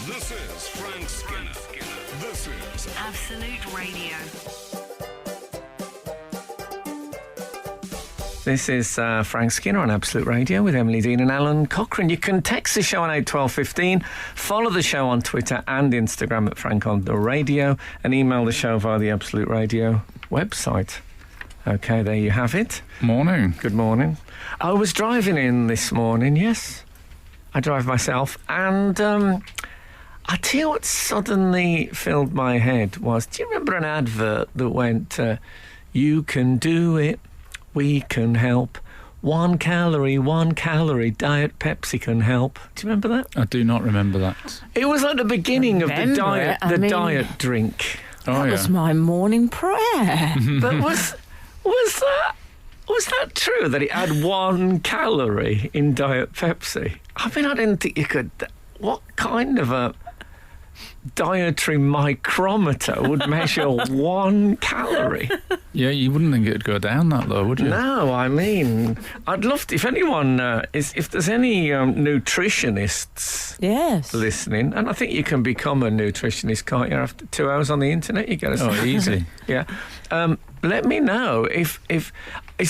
This is Frank Skinner. This is Absolute Radio. This is Frank Skinner on Absolute Radio with Emily Dean and Alan Cochrane. You can text the show on 81215, follow the show on Twitter and Instagram at Frank on the Radio, and email the show via the Absolute Radio website. Okay, there you have it. Morning. Good morning. I was driving in this morning, yes. I drive myself, and I tell you what suddenly filled my head was, do you remember an advert that went, you can do it, we can help, 1 calorie, Diet Pepsi can help. Do you remember that? I do not remember that. It was like the beginning of the diet drink. That was my morning prayer. But was that true, that it had 1 calorie in Diet Pepsi? I mean, I didn't think you could. What kind of a dietary micrometer would measure 1 calorie? Yeah, you wouldn't think it'd go down that low, would you? No, I mean, I'd love to, if anyone, if there's any nutritionists listening, and I think you can become a nutritionist, can't you, after 2 hours on the internet? You get Oh, easy. Yeah. Let me know if is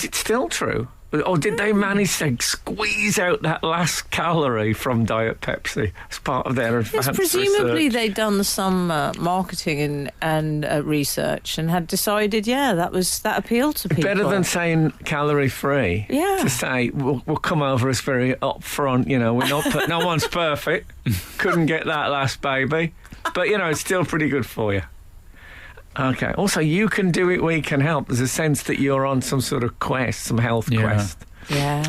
it still true? Or did they manage to squeeze out that last calorie from Diet Pepsi as part of their advanced Yes, presumably research? they'd done some marketing and research and had decided, that appealed to people. Better than saying calorie-free. Yeah. To say, we'll come over as very upfront, we're not, no one's perfect. Couldn't get that last baby. But, it's still pretty good for you. Okay. Also, you can do it, we can help. There's a sense that you're on some sort of quest, some health quest. Yeah.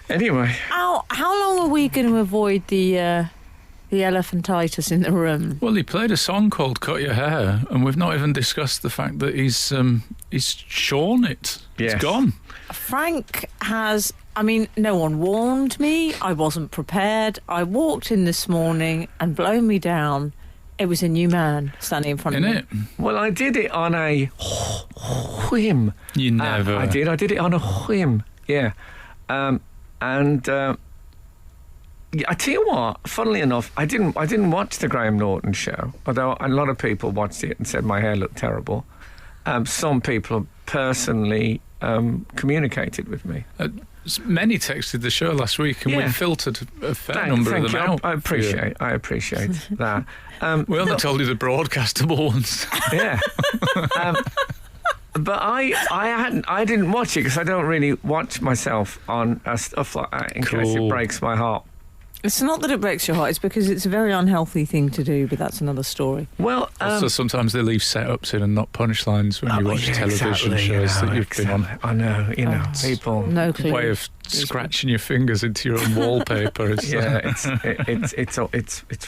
Anyway. How long are we going to avoid the elephantitis in the room? Well, he played a song called Cut Your Hair, and we've not even discussed the fact that he's shorn it. Yes. It's gone. Frank has... I mean, no one warned me. I wasn't prepared. I walked in this morning and blown me down. It was a new man standing in front of me. Innit? Well, I did it on a whim. You never... I did it on a whim, yeah. I tell you what, funnily enough, I didn't watch the Graham Norton show, although a lot of people watched it and said my hair looked terrible. Some people personally communicated with me. Many texted the show last week, and we filtered a fair number of them out. I appreciate that. We only told you the broadcastable ones. Yeah. But I didn't watch it because I don't really watch myself on stuff like that in case it breaks my heart. It's not that it breaks your heart, it's because it's a very unhealthy thing to do, but that's another story. Well, so sometimes they leave setups in and not punchlines when you watch television shows that you've been on. I know, people. No clue. Way of scratching your fingers into your own wallpaper. It's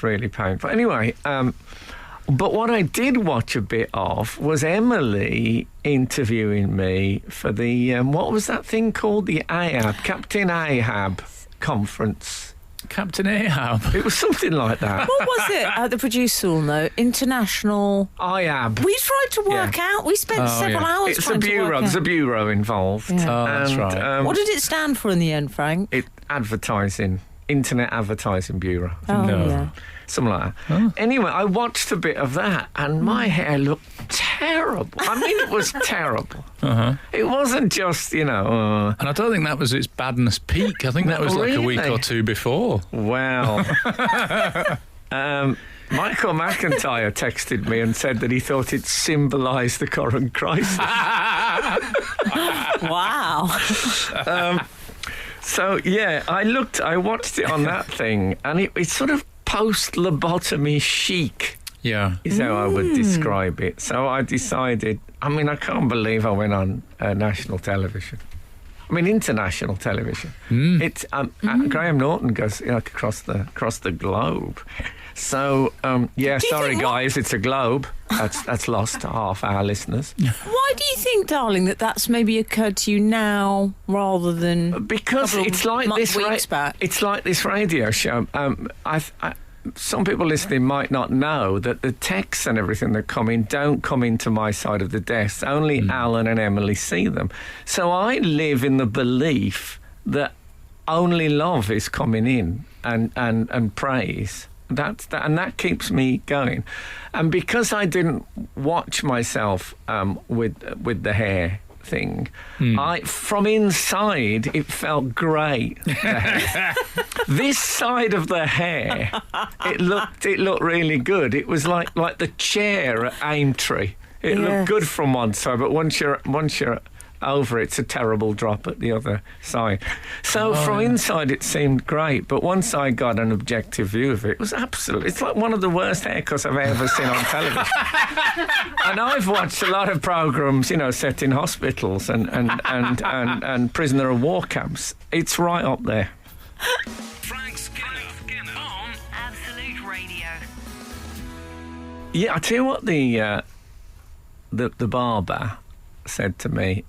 really painful. Anyway, but what I did watch a bit of was Emily interviewing me for the what was that thing called? The Ahab, Captain Ahab conference. Captain Ahab. It was something like that. What was it? The producer will know. International... IAB. We tried to work out. We spent several hours It's trying a bureau. to work There's out. a bureau involved. Yeah. Oh, that's right. What did it stand for in the end, Frank? Advertising. Internet Advertising Bureau. Yeah. Something like that. Oh. Anyway, I watched a bit of that, and my hair looked terrible. I mean, it was terrible. Uh-huh. It wasn't just, And I don't think that was its badness peak. I think that was like a week or two before. Well, Michael McIntyre texted me and said that he thought it symbolised the current crisis. Wow. So, yeah, I watched it on that thing, and it's sort of post-lobotomy chic. Yeah. Is how I would describe it. So I decided, I can't believe I went on national television. International television. It's Graham Norton goes across the globe. So sorry guys, it's a globe. That's lost to half our listeners. Why do you think, darling, that's maybe occurred to you now rather than because it's like weeks back? It's like this radio show. Some people listening might not know that the texts and everything that come in don't come into my side of the desk. Only Alan and Emily see them. So I live in the belief that only love is coming in and praise. and that keeps me going. And because I didn't watch myself with the hair thing, from inside it felt great. The hair. This side of the hair, it looked really good. It was like the chair at Aintree. It looked good from one side, but once you're over, it's a terrible drop at the other side. So from inside it seemed great, but once I got an objective view of it, it was absolutely, it's like one of the worst haircuts I've ever seen on television. And I've watched a lot of programmes, set in hospitals and prisoner of war camps. It's right up there. Frank Skinner on Absolute Radio. Yeah, I tell you what, the barber said to me,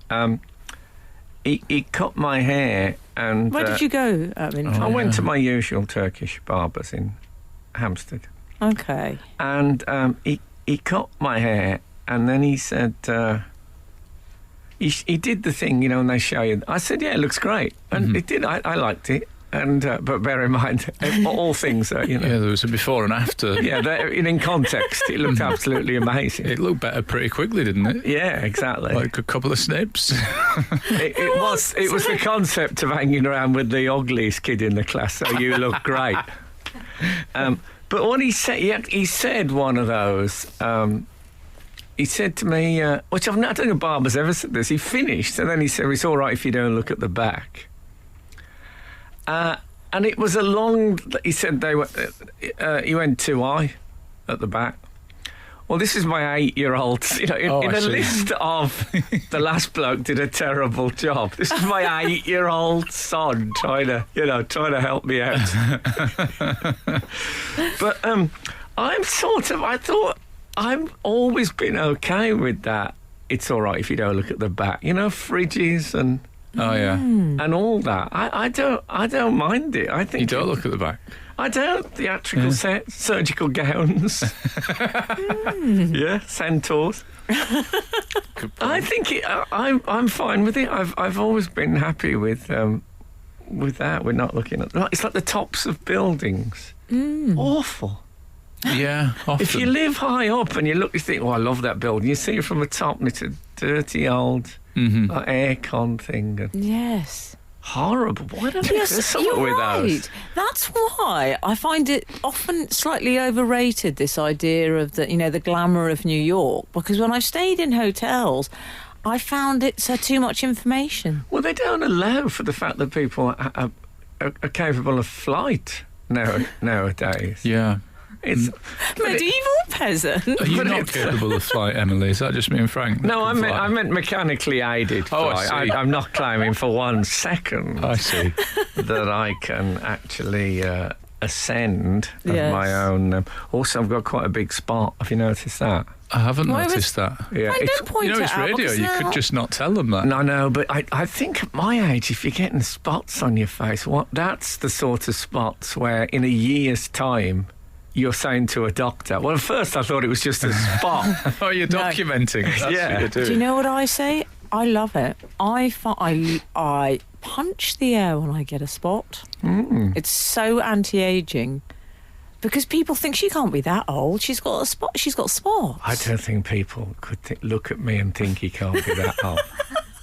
he cut my hair, and Where did you go? I went to my usual Turkish barbers in Hampstead. Okay. And he cut my hair, and then he said, he did the thing, and they show you. I said, yeah, it looks great. And it did. I liked it. And but bear in mind, all things are, Yeah, there was a before and after. Yeah, in context, it looked absolutely amazing. It looked better pretty quickly, didn't it? Yeah, exactly. Like a couple of snips. It was the concept of hanging around with the ugliest kid in the class, so you look great. But what he said, he said one of those. He said to me, which I don't think a barber's ever said this. He finished, and then he said, "It's all right if you don't look at the back." And it was a long. He said he went too high at the back. Well, this is my 8-year-old. In a list of the last bloke did a terrible job. This is my 8-year-old son trying to help me out. But I thought I've always been okay with that. It's all right if you don't look at the back. Fridges and. Oh yeah, and all that. I don't mind it. I think you don't look at the back. I don't. Theatrical sets, surgical gowns, centaurs. I think I'm fine with it. I've always been happy with that. We're not looking at. It's like the tops of buildings. Awful. Yeah, often. If you live high up and you look, you think, "Oh, I love that building." You see it from the top, and it's a dirty old. Aircon thing. Yes. Horrible. Why don't Yes, there's something you're with right. those? That's why I find it often slightly overrated, this idea of the glamour of New York, because when I've stayed in hotels, I found it's too much information. Well, they don't allow for the fact that people are capable of flight nowadays. Yeah. It's Medieval peasant. Are you not capable of flight, Emily? Is that just me and Frank? No, I meant mechanically aided Oh, I flight. see. I'm not claiming for 1 second I see. that I can actually ascend of Yes. my own. Also, I've got quite a big spot. Have you noticed that? I haven't Why noticed that. Yeah, I don't point It's it out radio. because You could just not tell them that. No, no, but I think at my age, if you're getting spots on your face, that's the sort of spots where in a year's time you're saying to a doctor, well, at first I thought it was just a spot. Oh, you're documenting. That's Yeah. what you're doing. Do you know what I say? I love it. I punch the air when I get a spot. It's so anti-aging. Because people think she can't be that old. She's got a spot. She's got spots. I don't think people could look at me and think he can't be that old.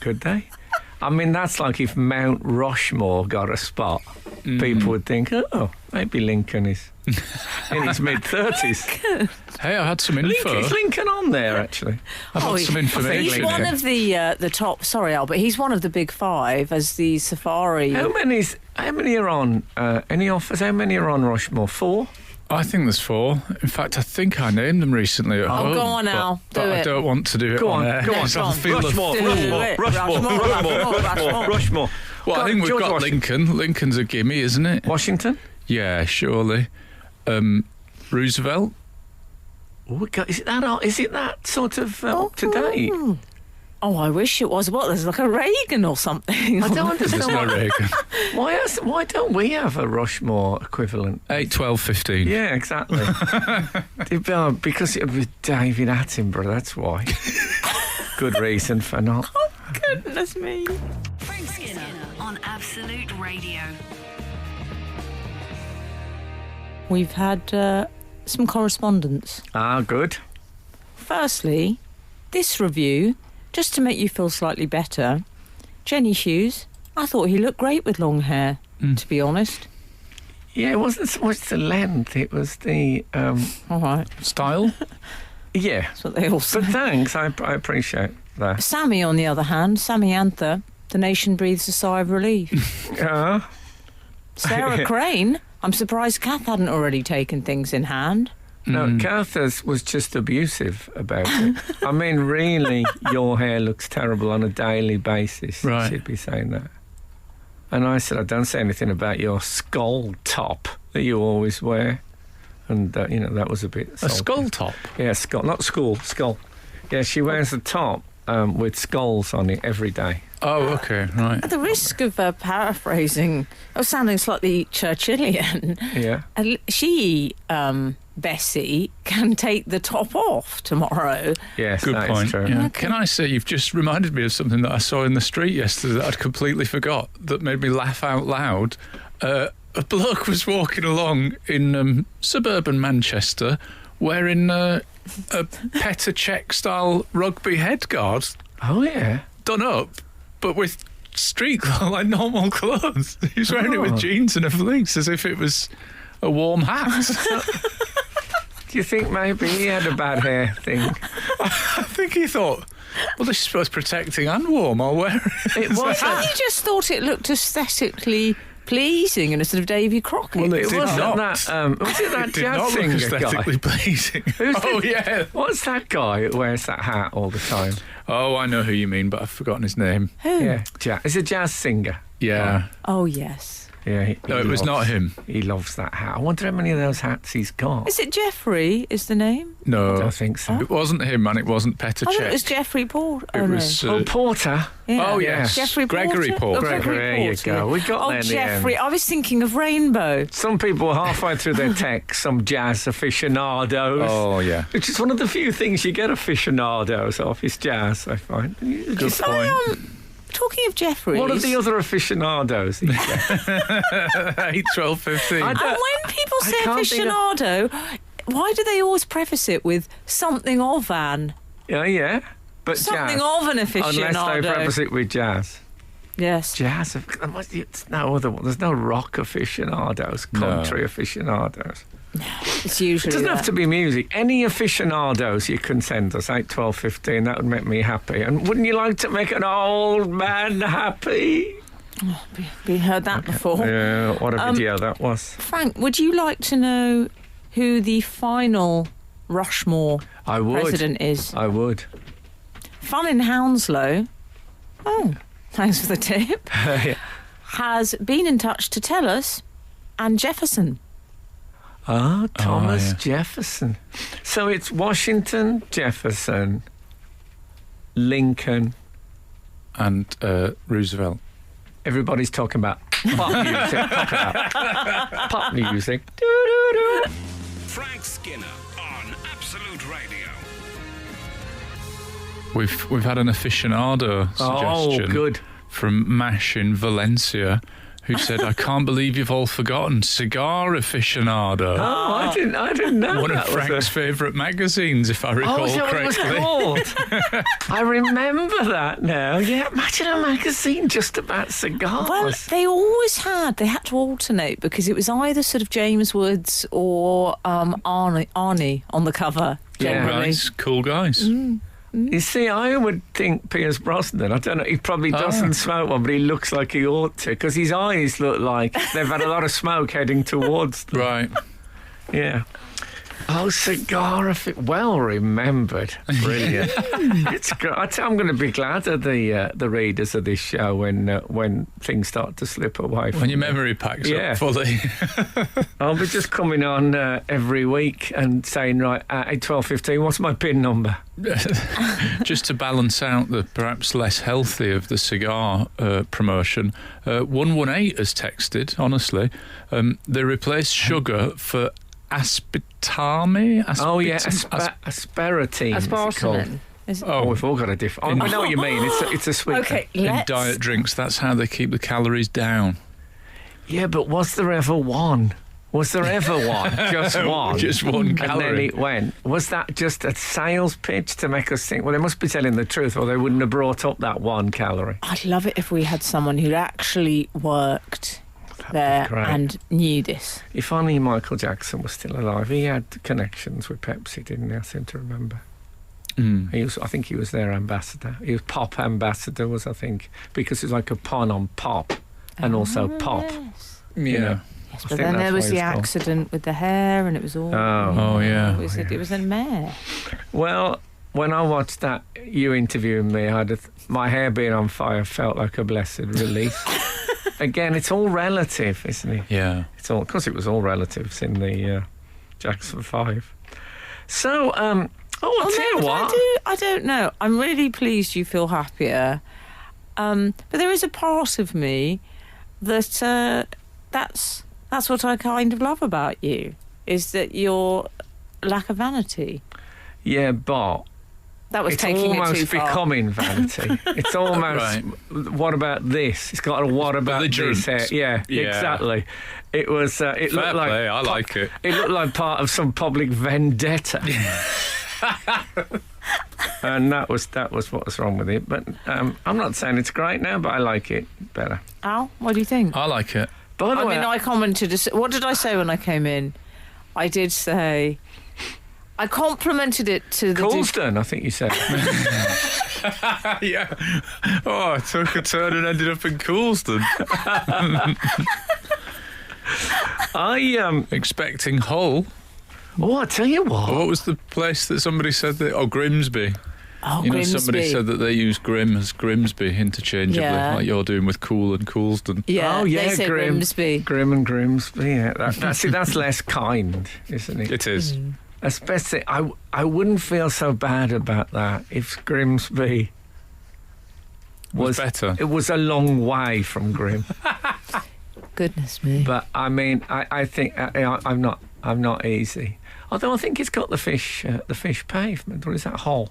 Could they? I mean, that's like if Mount Rushmore got a spot. People would think, oh, maybe Lincoln is in his mid-30s. Hey, I had some info. Is Lincoln on there, actually? I've had some information. He's one of the top. Sorry, Albert. He's one of the big 5 as the safari. How many are on? Any offers? How many are on Rushmore? 4? I think there's 4. In fact, I think I named them recently at home. go on now. But Do I it. don't want to do it Go on, air. go on. So I feel Rushmore, Do it. Rushmore. Well, I think we've George got Washington. Lincoln. Lincoln's a gimme, isn't it? Washington? Yeah, surely. Roosevelt. Oh, is it that sort of up to date? Oh, I wish it was. What? There's like a Reagan or something. I don't There's understand no Reagan. why don't we have a Rushmore equivalent? 8, 12, 15. Yeah, exactly. Because it was David Attenborough, that's why. Good reason for not. Goodness me. Frank Skinner on Absolute Radio. we've had some correspondence. Ah, good. Firstly, this review, just to make you feel slightly better, Jenny Hughes, I thought he looked great with long hair, to be honest. Yeah, it wasn't so much the length, it was the... All right. Style? Yeah. That's what they all say. But thanks, I appreciate that. Sammy, on the other hand, Sammy Anther, the nation breathes a sigh of relief. Sarah Crane, I'm surprised Kath hadn't already taken things in hand. No, Kath's was just abusive about it. I mean, really, your hair looks terrible on a daily basis. Right. She'd be saying that. And I said, I don't say anything about your skull top that you always wear. And, that was a bit... A salty. skull top? Yeah, skull. Not school, skull. Yeah, she wears a top with skulls on it every day. Oh, okay, right. At the risk of paraphrasing, or sounding slightly Churchillian, Yeah. she, Bessie, can take the top off tomorrow. Yes, Good that point. is true. Yeah. Can I say, you've just reminded me of something that I saw in the street yesterday that I'd completely forgot, that made me laugh out loud. A bloke was walking along in suburban Manchester wearing a Petr Cech-style rugby headguard, Oh, yeah. done up, but with street clothes, like normal clothes. He was wearing it Oh. with jeans and a fleece, as if it was a warm hat. Do you think maybe he had a bad hair thing? I think he thought, well, this is both protecting and warm. I'll wear it. It was He just thought it looked aesthetically pleasing and a sort of Davy Crockett. Well, It did wasn't not. that. Was it that It did jazz not look singer aesthetically guy? pleasing. Who's Oh, the- yeah. What's that guy who wears that hat all the time? Oh, I know who you mean, but I've forgotten his name. Who? Yeah, It's a jazz singer. Yeah. Oh, yes. Yeah. He No, it was loves- not him. He loves that hat. I wonder how many of those hats he's got. Is it Jeffrey is the name? I No. don't think so. It wasn't him, and it wasn't Petr I thought it was Cech. Jeffrey Porter. It was... Oh, Porter. Yeah. Oh, yes. Jeffrey Gregory Porter. Porter. Oh, Gregory There you Porter. go. We got Oh, there in the end. Jeffrey. I was thinking of Rainbow. Some people halfway through their text, some jazz aficionados. Oh, yeah. Which is one of the few things you get aficionados off is jazz, I find. Good point. Talking of Jeffrey. What are the other aficionados that you get? 8, 12, 15. I And don't- when people I say can't think of- aficionado, why do they always preface it with something of an? Yeah. But Something jazz. of an aficionado. Unless they preface it with jazz. Yes. Jazz, it's no other one. There's no rock aficionados, country aficionados. It's It usually doesn't that. have to be music. Any aficionados you can send us, 8, 12, 15, that would make me happy. And wouldn't you like to make an old man happy? We heard that before. Yeah, what a video that was. Frank, would you like to know who the final Rushmore I would. president is? I would. Fun in Hounslow. Oh, thanks for the tip. Has been in touch to tell us, and Jefferson. Ah, Thomas yeah. Jefferson. So it's Washington, Jefferson, Lincoln. And Roosevelt. Everybody's talking about pop music. Pop music. Doo-doo-doo. Frank Skinner on Absolute Radio. We've had an aficionado suggestion Oh, good. from Mash in Valencia, who said, I can't believe you've all forgotten Cigar Aficionado. Oh, I didn't know One of that was Frank's favourite magazines, if I recall Oh, is that what it was correctly. called? I remember that now. Yeah, imagine a magazine just about cigars. Well, they always had. They had to alternate because it was either sort of James Woods or Arnie on the cover. Yeah. Generally. Guys, cool guys. You see, I would think Pierce Brosnan, I don't know, he probably doesn't smoke one, but he looks like he ought to, because his eyes look like they've had a lot of smoke heading towards them. Right. Yeah. Oh, cigar, well remembered. Brilliant. It's great. I'm going to be glad of the readers of this show when things start to slip away from When your me. memory packs Yeah. up fully. I'll be just coming on every week and saying, right, 8, 12, 15, what's my PIN number? Just to balance out the perhaps less healthy of the cigar promotion, 118 has texted, honestly. They replaced sugar for aspartame. Oh, yeah, aspartame. it's called. Aspartame. Is it? Oh, we've all got a different... I know what you mean. It's a sweet... Okay, In let's... diet drinks, that's how they keep the calories down. Yeah, but was there ever one Was there ever one? Just one? Just one And then calorie. it went. Was that just a sales pitch to make us think, well, they must be telling the truth or they wouldn't have brought up that 1 calorie? I'd love it if we had someone who'd actually worked there great. and knew this. If only Michael Jackson was still alive. He had connections with Pepsi, didn't he? I seem to remember. I think he was their ambassador. He was pop ambassador, I think, because it's like a pun on pop and also pop. Yes. Yeah. You know. Yes, I but think then there that's was why the it's called. accident with the hair, and it was all. Oh, yeah. It was a mare. Well, when I watched that, you interviewing me, my hair being on fire felt like a blessed release. Again, it's all relative, isn't it? Yeah. It's all, because it was all relatives in the Jackson 5. So, I'll tell you what. I don't know. I'm really pleased you feel happier. But there is a part of me that that's what I kind of love about you, is that your lack of vanity. Yeah, but That was it's taking it too almost far. becoming vanity. It's almost, Right. what about this? It's got a what about belligerent. this hair? Yeah, Yeah. exactly. It was, it Fair looked like... play, I like it. It looked like part of some public vendetta. And that was what was wrong with it. But I'm not saying it's great now, but I like it better. Al, what do you think? I like it. By the way, I commented. What did I say when I came in? I did say. I complimented it to the. Coulston, I think you said. Yeah. Oh, I took a turn and ended up in Coulston. Expecting Hull. Oh, I tell you what. What was the place that somebody said that? Oh, Grimsby. Oh, You know, Grimsby. somebody said that they use Grim as Grimsby interchangeably, Yeah. like you're doing with Cool and Coulston. Yeah, Oh, yeah, they say Grim. Grimsby. Grim and Grimsby. Yeah, that's less kind, isn't it? It is. Especially, I wouldn't feel so bad about that if Grimsby Was better. It was a long way from Grim. Goodness me. But I mean, I think I'm not easy. Although I think it's got the fish pavement, or is that Hull?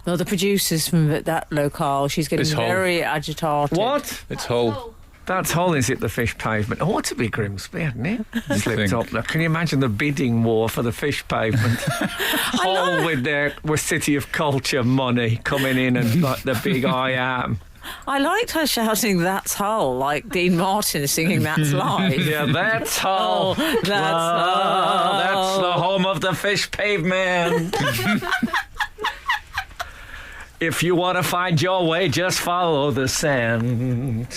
Well, the producers from that locale, she's getting It's Hull. very agitated. What? It's Hull. That's Hull, is it? The fish pavement. It ought to be Grimsby, hadn't it? Slipped think. up there. Can you imagine the bidding war for the fish pavement? Hull with City of Culture money coming in and like the big I am. I liked her shouting, "That's Hull," like Dean Martin singing "That's Live." Yeah, that's Hull. That's Hull. That's the home of the fish pavement. If you want to find your way, just follow the sand.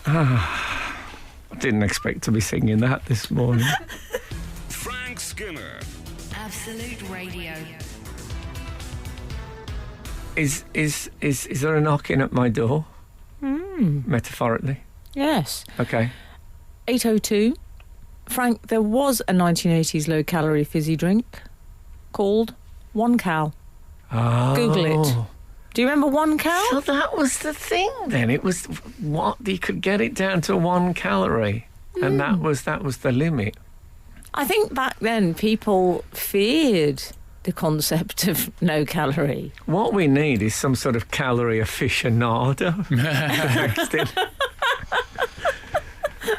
I didn't expect to be singing that this morning. Frank Skinner. Absolute Radio. Is there a knocking at my door? Metaphorically. Yes. Okay. 8:02. Frank, there was a 1980s low-calorie fizzy drink called 1 Cal. Oh. Google it. Do you remember 1 Cal? So that was the thing then. It was what you could get it down to 1 calorie. And that was the limit. I think back then people feared the concept of no calorie. What we need is some sort of calorie aficionado. Next in.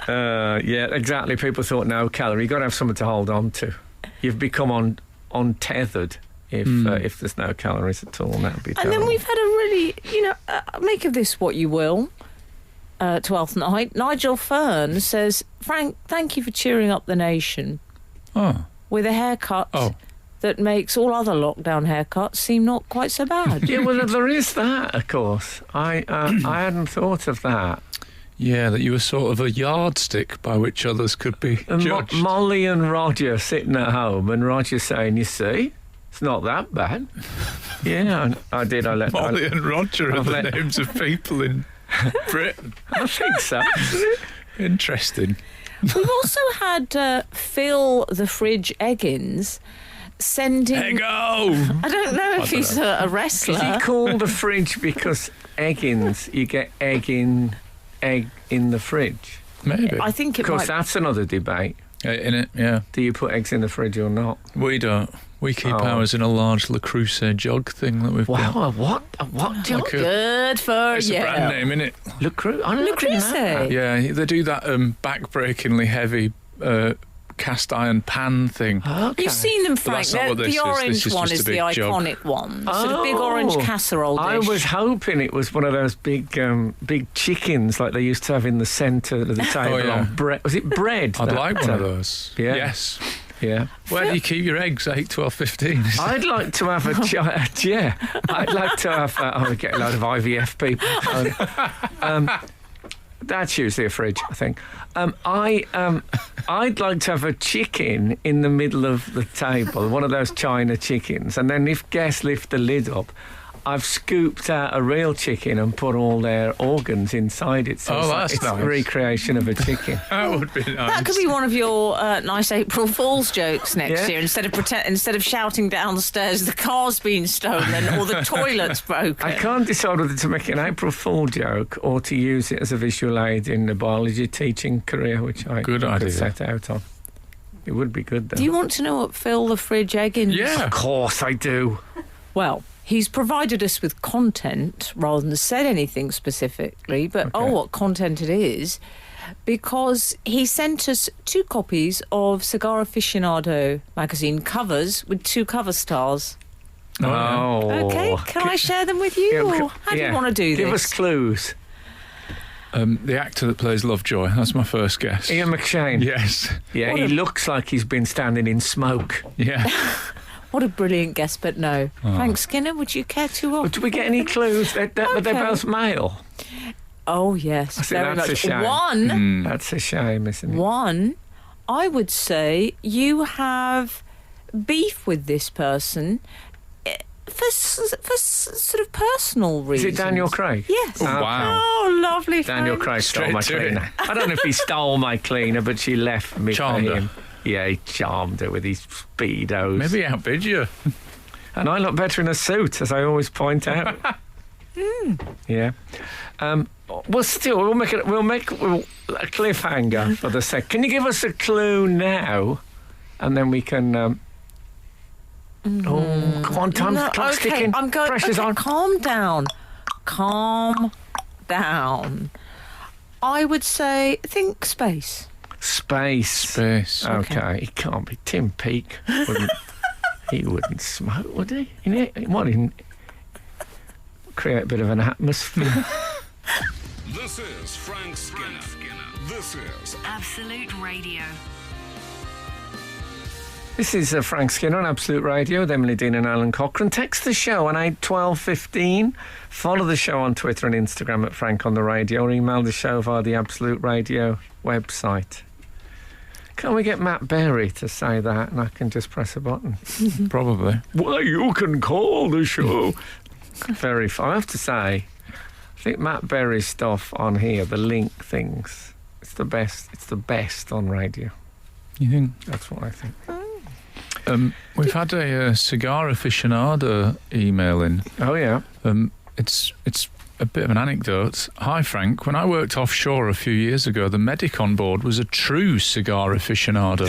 Yeah, exactly. People thought no calorie. You've got to have something to hold on to. You've become untethered if there's no calories at all. That would be And terrible. then we've had a really, make of this what you will. 12th night, Nigel Fern says, Frank, thank you for cheering up the nation Oh. with a haircut Oh. that makes all other lockdown haircuts seem not quite so bad. Yeah, well, there is that, of course. I hadn't thought of that. Yeah, that you were sort of a yardstick by which others could be And judged. Molly and Roger sitting at home, and Roger saying, "You see, it's not that bad." Yeah, I did. Molly and Roger are I've the let- names of people in Britain. I think so. Interesting. We've also had Phil the Fridge Eggins sending... Eggo! I don't know if he's a Is wrestler. he called the fridge because eggins? You get egg in the fridge. Maybe. I think it Of course, might... that's another debate. In it, yeah. Do you put eggs in the fridge or not? We don't. We keep ours in a large Le Creuset jug thing that we've got. Wow, what? Jug? Like Good for it's you. a brand name, isn't it? Le Creuset? Le Creuset. Yeah, they do that back-breakingly heavy cast iron pan thing. Okay. You've seen them, But Frank. that's not what this The is. orange This is one just is a the big jug. iconic one. Sort of big orange casserole dish. I was hoping it was one of those big chickens like they used to have in the centre of the table yeah. on bread. Was it bread? I'd like one of those. Yeah. Yes. Yeah. Where do you keep your eggs? 8, 12, 15? I'd like to have a yeah. I'd like to have. We get a load of IVF people. That's usually a fridge, I think. I'd like to have a chicken in the middle of the table, one of those China chickens, and then if guests lift the lid up, I've scooped out a real chicken and put all their organs inside it. So it's nice. a recreation of a chicken. That would be nice. That could be one of your nice April Fool's jokes next Yeah. year. Instead of shouting downstairs the car's been stolen or the toilet's broken. I can't decide whether to make an April Fool joke or to use it as a visual aid in the biology teaching career, which I Good could idea. set out on. It would be good, though. Do you want to know what Phil the Fridge Eggins? Yeah. Of course I do. Well, he's provided us with content rather than said anything specifically, but what content it is, because he sent us 2 copies of Cigar Aficionado magazine covers with 2 cover stars. Oh. Okay, can I share them with you? Or how do you want to do Give this? us clues. The actor that plays Lovejoy. That's my first guess. Ian McShane. Yes. Yeah, he looks like he's been standing in smoke. Yeah. What a brilliant guess, but no. Frank Skinner, would you care to offer? Do we get any clues? But they're Okay. both male. Oh, yes, I see, very that's much. a shame. One, That's a shame, isn't it? One, I would say you have beef with this person for sort of personal Is reasons. it Daniel Craig? Yes. Oh, wow. Oh, lovely, Daniel Frank. Craig stole Straight my to it. cleaner. I don't know if he stole my cleaner, but she left me Charmed for her. him. Yeah, he charmed her with his speedos. Maybe he outbid you. And I look better in a suit, as I always point out. Yeah. Well, still, we'll make a cliffhanger for the sec. Can you give us a clue now, and then we can? Oh, come on, time. No, Clock's okay, ticking. I'm going. Pressure's Okay, on. calm down. Calm down. I would say think space. Space. Okay, he can't be. Tim Peake wouldn't. He wouldn't smoke, would he? What? He'd create a bit of an atmosphere. This is Frank Skinner. This is Absolute Radio. This is Frank Skinner on Absolute Radio with Emily Dean and Alan Cochrane. Text the show on 81215. Follow the show on Twitter and Instagram at Frank on the Radio, or email the show via the Absolute Radio website. Can we get Matt Berry to say that and I can just press a button? Probably. Well, you can call the show. Very fun. I have to say, I think Matt Berry's stuff on here, the link things, it's the best. It's the best on radio. You think? That's what I think. We've had a cigar aficionado email in. Oh, yeah. It's a bit of an anecdote. Hi, Frank. When I worked offshore a few years ago, the medic on board was a true cigar aficionado.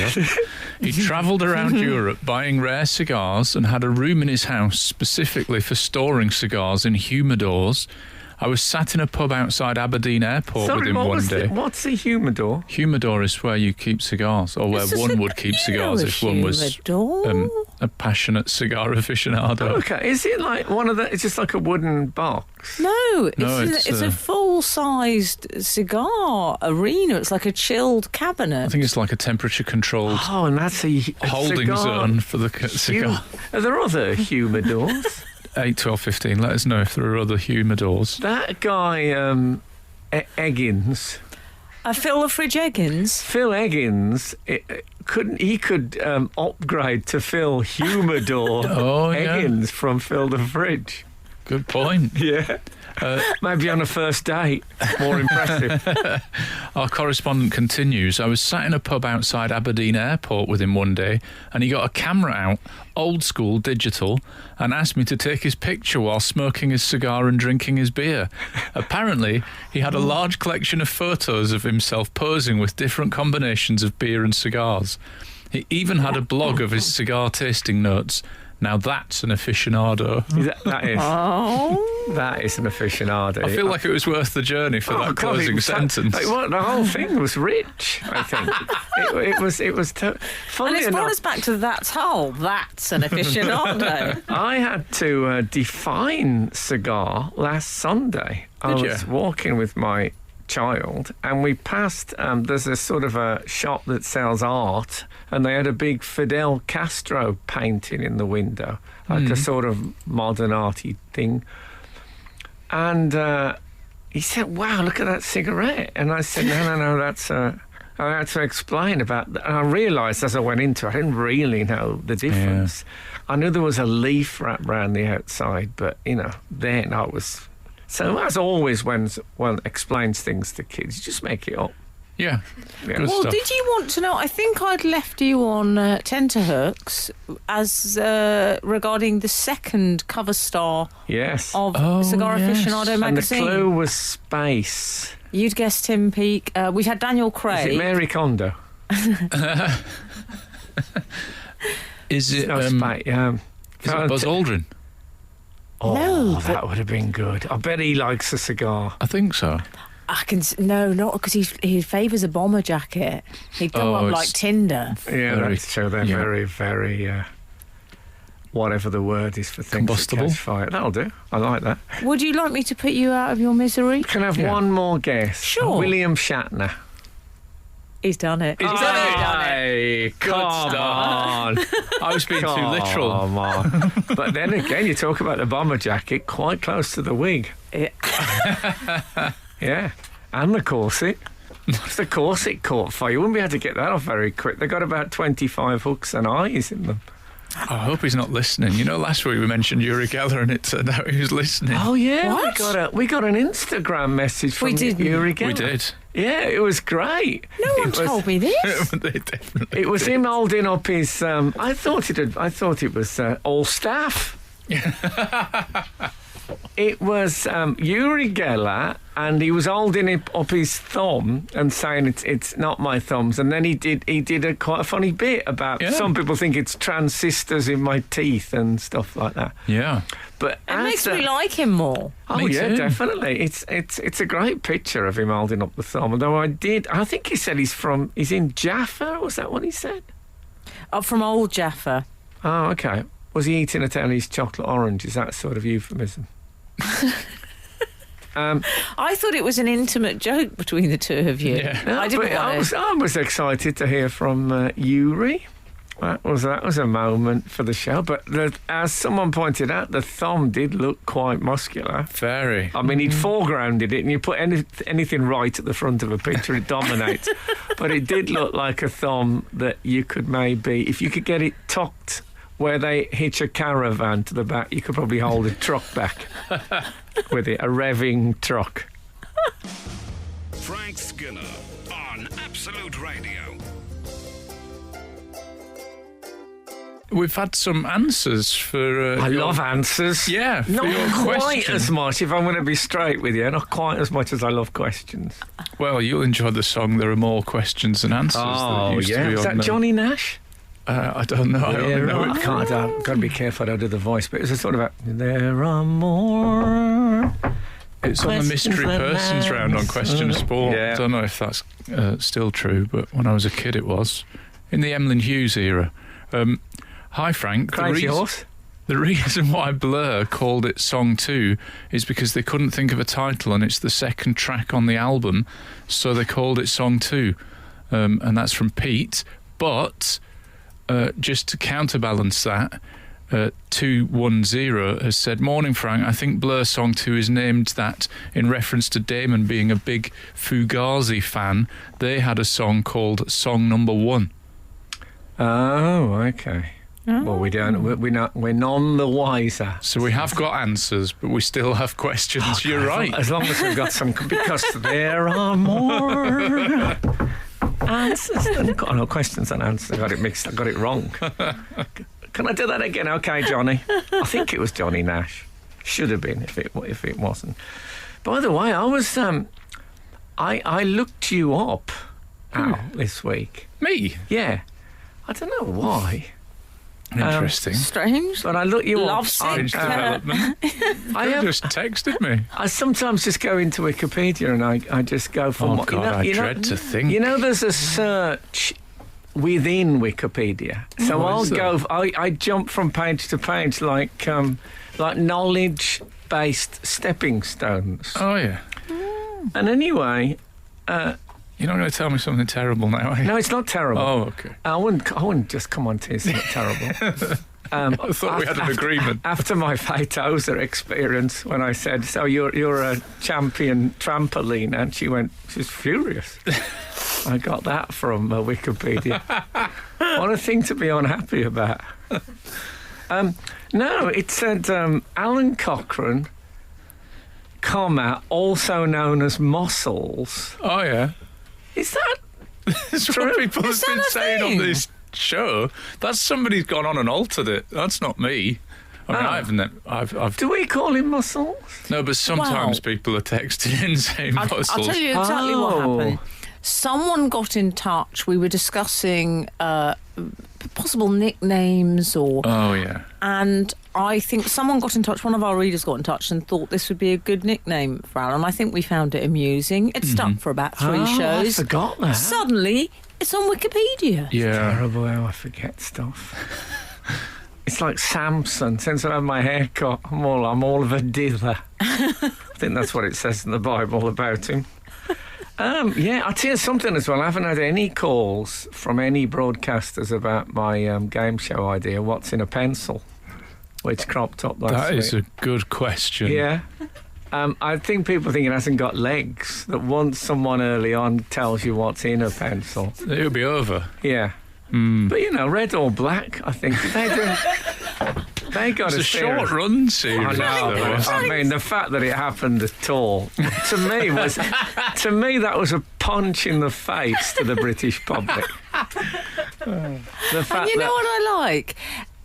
He travelled around Europe buying rare cigars and had a room in his house specifically for storing cigars in humidors. I was sat in a pub outside Aberdeen Airport with him one day. What's a humidor? Humidor is where you keep cigars, or where It's just one a- would keep you cigars know a if one was humidor. a passionate cigar aficionado. Okay, is it like one of the? It's just like a wooden box. No, it's, it's a full-sized cigar arena. It's like a chilled I cabinet. think it's like a temperature-controlled Oh, and that's a holding cigar. zone for the cigar. Are there other humidors? 8, 12, 15. Let us know if there are other humidors. That guy, Eggins, Phil the Fridge Eggins. Phil Eggins, he could upgrade to Phil Humidor Oh, yeah. Eggins from Phil the Fridge. Good point. Yeah. Maybe on a first date. More impressive. Our correspondent continues. I was sat in a pub outside Aberdeen Airport with him one day, and he got a camera out, old school, digital, and asked me to take his picture while smoking his cigar and drinking his beer. Apparently, he had a large collection of photos of himself posing with different combinations of beer and cigars. He even had a blog of his cigar tasting notes. Now that's an aficionado. That is an aficionado. I feel like it was worth the journey for that closing sentence. The whole thing was rich, I think. it was funny and it's enough. brought us back to that's an aficionado. I had to define cigar last Sunday. I was walking with my child and we passed there's a sort of a shop that sells art, and they had a big Fidel Castro painting in the window, like a sort of modern arty thing. And he said, "Wow, look at that cigarette." And I said, no, that's I had to explain about that. And I realised as I went into it, I didn't really know the difference. I knew there was a leaf wrapped around the outside, but then I was. So as always, when one explains things to kids, you just make it up. Yeah. Good Well, stuff. did you want to know? I think I'd left you on tenterhooks as regarding the second cover star Yes. of Cigar Aficionado And the magazine. clue was space. You'd guessed Tim Peake. We've had Daniel Craig. Is it Mary Kondo? Is it, No, is space. it Buzz Aldrin? Oh, No, that would have been good. I bet he likes a cigar. I think so. No, not because he favours a bomber jacket. He'd go up like Tinder. Yeah, Very- that's true. They're very, very, whatever the word is for things Combustible. that catch fire. That'll do. I like that. Would you like me to put you out of your misery? Can I have one more guess? Sure. William Shatner. He's done it. He's done it. Hey, come stuff. on. I was being too literal. Come on. But then again, you talk about the bomber jacket, quite close to the wig. Yeah, and the corset. What's the corset caught for? You wouldn't be able to get that off very quick. They got about 25 hooks and eyes in them. I hope he's not listening. Last week we mentioned Uri Geller and it turned out he was listening. Oh yeah, What? we got an Instagram message from We didn't. Uri Geller. We did. Yeah, it was great. No one told me this. They definitely It was him holding up his. I thought it was all staff. It was Uri Geller, and he was holding up his thumb and saying it's not my thumbs. And then he did quite a funny bit about some people think it's transistors in my teeth and stuff like that. Yeah. But It makes me like him more. Oh Me yeah, too. definitely. It's a great picture of him holding up the thumb. Although I think he said he's in Jaffa. Was that what he said? From old Jaffa. Oh, okay. Was he eating at Ellie's chocolate orange? Is that sort of euphemism? I thought it was an intimate joke between the two of you. Yeah. No, I didn't but want to. I was excited to hear from Yuri. That was a moment for the show. But as someone pointed out, the thumb did look quite muscular. Very. I mean, he'd foregrounded it, and you put anything right at the front of a picture, it dominates. But it did look like a thumb that you could maybe, if you could get it tucked where they hitch a caravan to the back, you could probably hold a truck back with it, a revving truck. Frank Skinner on Absolute Radio. We've had some answers for... I love answers. Yeah, for Not your quite question. as much, if I'm going to be straight with you, not quite as much as I love questions. Well, you'll enjoy the song There Are More Questions Than Answers. that used to be Is on that Johnny Nash? I don't know. I only know it. I've got to be careful how to do the voice, but it's a sort of there are more. It's on the mystery Questions persons than round on Question of Sport. Yeah. I don't know if that's still true, but when I was a kid it was. In the Emlyn Hughes era. Hi Frank. Crazy Horse. The reason why Blur called it Song 2 is because they couldn't think of a title and it's the second track on the album, so they called it Song 2. And that's from Pete. But just to counterbalance that, 210 has said, "Morning Frank, I think Blur Song 2 is named that in reference to Damon being a big Fugazi fan. They had a song called Song Number 1. Oh, okay. Well, we don't. We're none the wiser. So we have got answers, but we still have questions. You're right. As long as we've got some, because there are more answers than questions than answers. I got it mixed. I got it wrong. Can I do that again? Okay, Johnny. I think it was Johnny Nash. Should have been if it wasn't. By the way, I was I looked you up, Al, this week. Me? Yeah. I don't know why. Interesting. Strange. But I look you up. Strange development. I just texted me. I sometimes just go into Wikipedia and I just go for Oh, God, I dread to think. You know, there's a search within Wikipedia. So I jump from page to page like knowledge-based stepping stones. Oh, yeah. And anyway... You're not going to tell me something terrible now, are you? No, it's not terrible. Oh, okay. I wouldn't just come on to it's not terrible. I thought we had an agreement. After my Phytosa experience, when I said, "So you're a champion trampoline," and she's furious. I got that from Wikipedia. What a thing to be unhappy about. No, it said Alan Cochrane, also known as Muscles. Oh, yeah. Is that That's what people have been saying on this show. That's somebody's gone on and altered it. That's not me. I mean, I haven't. I've. Do we call him Muscles? No, but sometimes people are texting in saying Muscles. I'll tell you exactly what happened. Someone got in touch. We were discussing possible nicknames or... Oh, yeah. And I think someone got in touch, one of our readers got in touch and thought this would be a good nickname for Alan. I think we found it amusing. It stuck for about 3 shows. I forgot that. Suddenly, it's on Wikipedia. Yeah. Terrible how I forget stuff. It's like Samson. Since I had my hair cut, I'm all of a dither. I think that's what it says in the Bible about him. Yeah, I'll tell you something as well. I haven't had any calls from any broadcasters about my game show idea, What's in a Pencil, which cropped up last week. That is a good question. Yeah. I think people think it hasn't got legs, that once someone early on tells you what's in a pencil... It'll be over. Yeah. But, red or black, I think. They got it's a short run series. I mean, the fact that it happened at all, to me, that was a punch in the face to the British public. And you know what I like?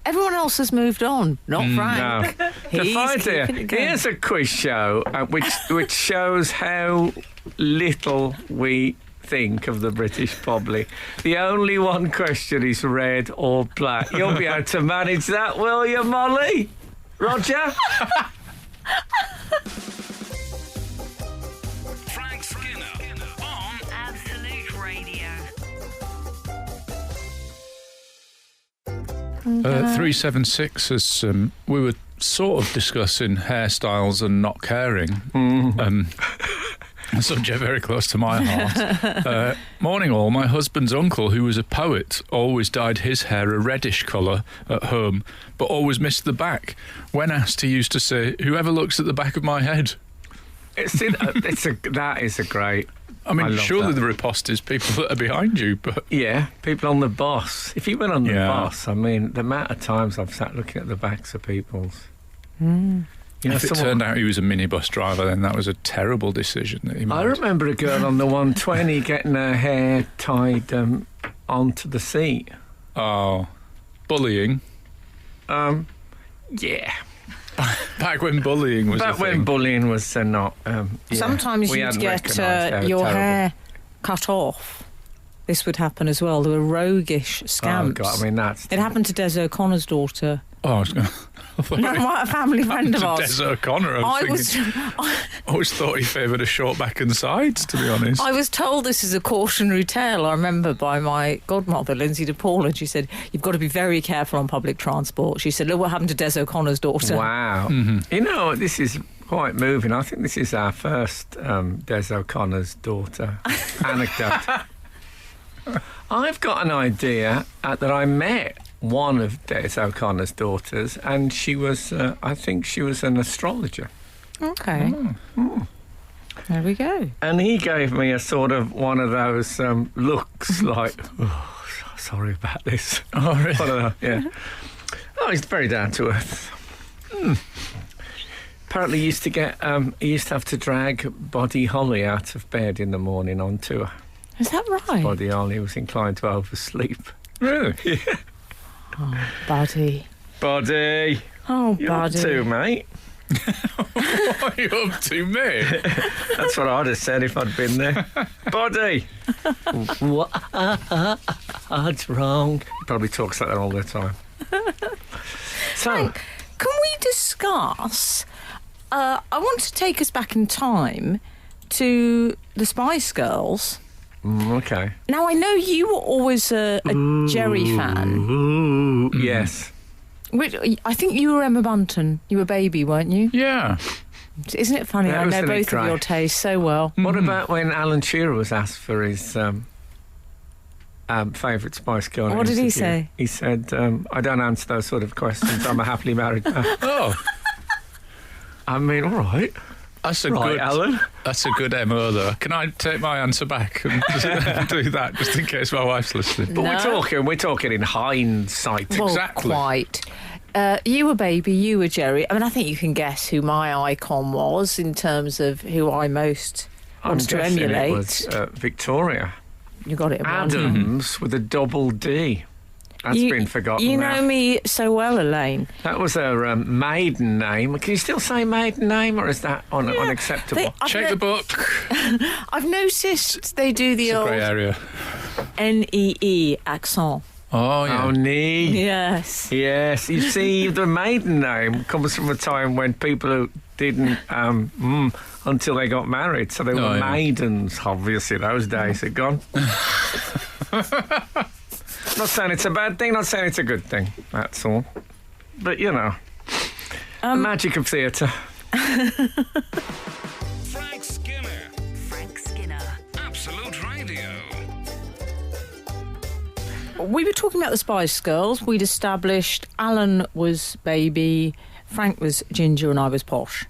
Everyone else has moved on, not Frank. No. Here's a quiz show which shows how little we think of the British public. The only one question is red or black. You'll be able to manage that, will you, Molly? Roger? Frank Skinner on Absolute Radio. 376 is we were sort of discussing hairstyles and not caring. A subject very close to my heart. Morning all, my husband's uncle, who was a poet, always dyed his hair a reddish colour at home, but always missed the back. When asked, he used to say, "Whoever looks at the back of my head." That is a great... I mean, surely the riposte is people that are behind you, but... Yeah, people on the bus. If you went on the bus, I mean, the amount of times I've sat looking at the backs of people's... If it turned out he was a minibus driver, then that was a terrible decision that he made. I remember a girl on the 120 getting her hair tied onto the seat. Oh, bullying. Yeah. Back when bullying was Back when bullying was not... Sometimes you'd get your hair cut off. This would happen as well. There were roguish scamps. Oh, God, I mean, that's... It happened to Des O'Connor's daughter. Oh, I was going to... A family friend of ours. Des O'Connor, I always thought he favoured a short back and sides, to be honest. I was told this is a cautionary tale, I remember, by my godmother, Lindsay DePaul, and she said, "You've got to be very careful on public transport." She said, "Look what happened to Des O'Connor's daughter." Wow. You know, this is quite moving. I think this is our first Des O'Connor's daughter anecdote. I've got an idea that I met one of Des O'Connor's daughters, and she was, I think she was an astrologer. Okay. There we go. And he gave me a sort of one of those looks like, oh, sorry about this. Oh, really? One of those, yeah. Oh, he's very down to earth. Apparently, he used to have to drag Buddy Holly out of bed in the morning on tour. Is that right? Buddy Holly was inclined to oversleep. Really? Yeah. Oh, Buddy. Buddy. Oh, You're Buddy. up to, mate. What are you up to, mate? That's what I'd have said if I'd been there. Buddy. What's wrong? He probably talks like that all the time. So, Frank, can we discuss... I want to take us back in time to the Spice Girls. okay. Now, I know you were always a Jerry fan. Ooh, yes. Which, I think you were Emma Bunton. You were Baby, weren't you? Yeah. Isn't it funny? Yeah, I know wasn't it both of great? your tastes so well. What about when Alan Shearer was asked for his favourite Spice Girl? in an What did he interview? say? He said, I don't answer those sort of questions. I'm a happily married man. Oh, I mean, all right. that's a Right, good Alan. That's a good MO, though. Can I take my answer back and just do that, just in case my wife's listening? But No. we're talking in hindsight. Well, Exactly. quite. You were Baby, you were Jerry. I mean, I think you can guess who my icon was in terms of who I most I'm wanted to guessing emulate. it was Victoria You got it in one. Adams with a double D. That's You- been forgotten You now. know me so well, Elaine. That was her maiden name. Can you still say maiden name, or is that unacceptable? Check the book. I've noticed they do the It's a old grey area. N-E-E accent. Oh, yeah. Oh, nee. Yes. Yes, you see, the maiden name comes from a time when people who didn't until they got married, so they were Oh, yeah. maidens. Obviously, those days are gone. Not saying it's a bad thing, not saying it's a good thing. That's all. But you know, the magic of theatre. Frank Skinner. Frank Skinner. Absolute Radio. We were talking about the Spice Girls. We'd established Alan was Baby, Frank was Ginger, and I was Posh.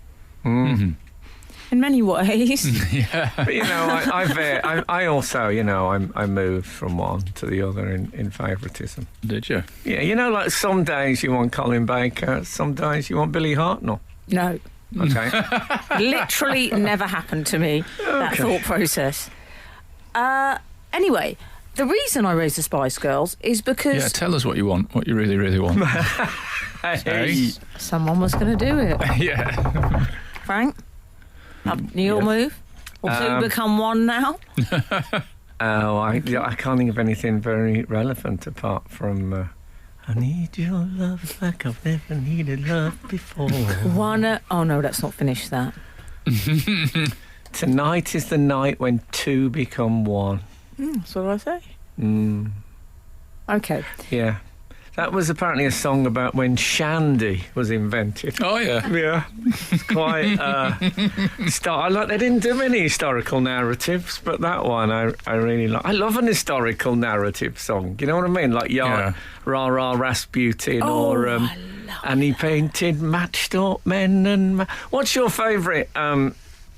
In many ways. But you know, I also, you know, I moved from one to the other in favouritism. Did you? Yeah, you know, like some days you want Colin Baker, some days you want Billy Hartnell. No. Okay. Literally never happened to me, that thought process. Anyway, the reason I raised the Spice Girls is because Yeah, tell us what you want, what you really, really want. Hey. someone was going to do it. Yeah. Frank, your move? Will two become one now? Oh, I can't think of anything very relevant apart from I need your love like I've never needed love before. One. Oh no, let's not finish that. Tonight is the night when two become one. That's what I say. Mm, Okay. yeah. That was apparently a song about when Shandy was invented. Oh, yeah. Yeah, it's quite. They didn't do many historical narratives, but that one I really like. I love an historical narrative song. You know what I mean? Like Yeah. Rah Rah Rasputin, Oh, or I love and he painted matched up men and. What's your favourite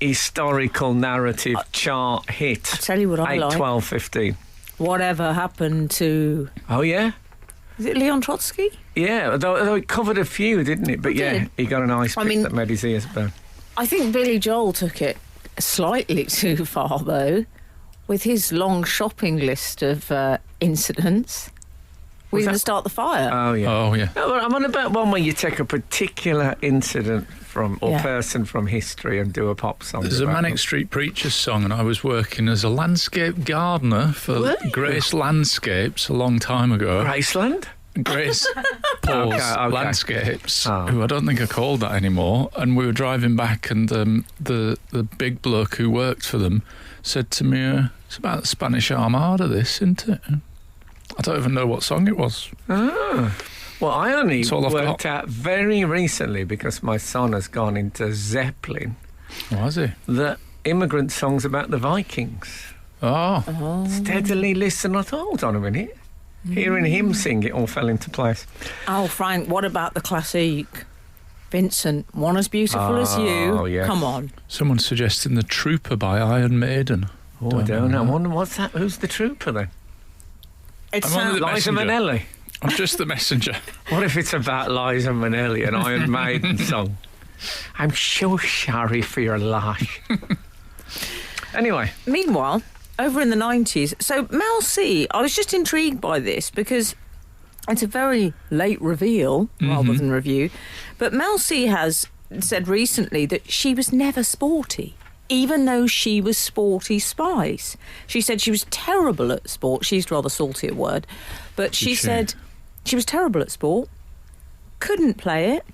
historical narrative chart hit? I'll tell you what I 8, like. 12, 15. Whatever happened to... Oh yeah. Is it Leon Trotsky? Yeah, although it covered a few, didn't it? But It yeah, did. he got an ice pick mean- that made his ears burn. I think Billy Joel took it slightly too far, though, with his long shopping list of incidents. We Was going to that- start the fire. Oh yeah. Oh, yeah. No, but I'm on about one where you take a particular incident from or Yeah. person from history and do a pop song. There's a about Manic them. Street Preachers song, and I was working as a landscape gardener for Were you? Grace Landscapes a long time ago. Graceland. Grace Paul's Okay. Landscapes, Oh. who I don't think are called that anymore. And we were driving back, and the big bloke who worked for them said to me, "It's about the Spanish Armada, this, isn't it?" I don't even know what song it was. Well, I only It's all I've worked got. out very recently because my son has gone into Zeppelin. Was he? The immigrant songs about the Vikings. Oh, Steadily listen. I thought, hold on a minute. Hearing him sing, it all fell into place. Oh, Frank, what about the classic? Vincent, one as beautiful as you. Oh, yes. Come on. someone's suggesting The Trooper by Iron Maiden. Oh, I don't know. I wonder what's that? Who's the trooper then? It I'm on sounds the Liza Messenger. Minnelli. I'm just the messenger. What if it's about Liza Minnelli, an Iron Maiden song? I'm so sorry for your loss. Anyway. Meanwhile, over in the 90s, so Mel C, I was just intrigued by this because it's a very late reveal rather than review, but Mel C has said recently that she was never sporty, even though she was Sporty Spice. She said she was terrible at sport. She used rather salty a word, but she said she was terrible at sport, couldn't play it,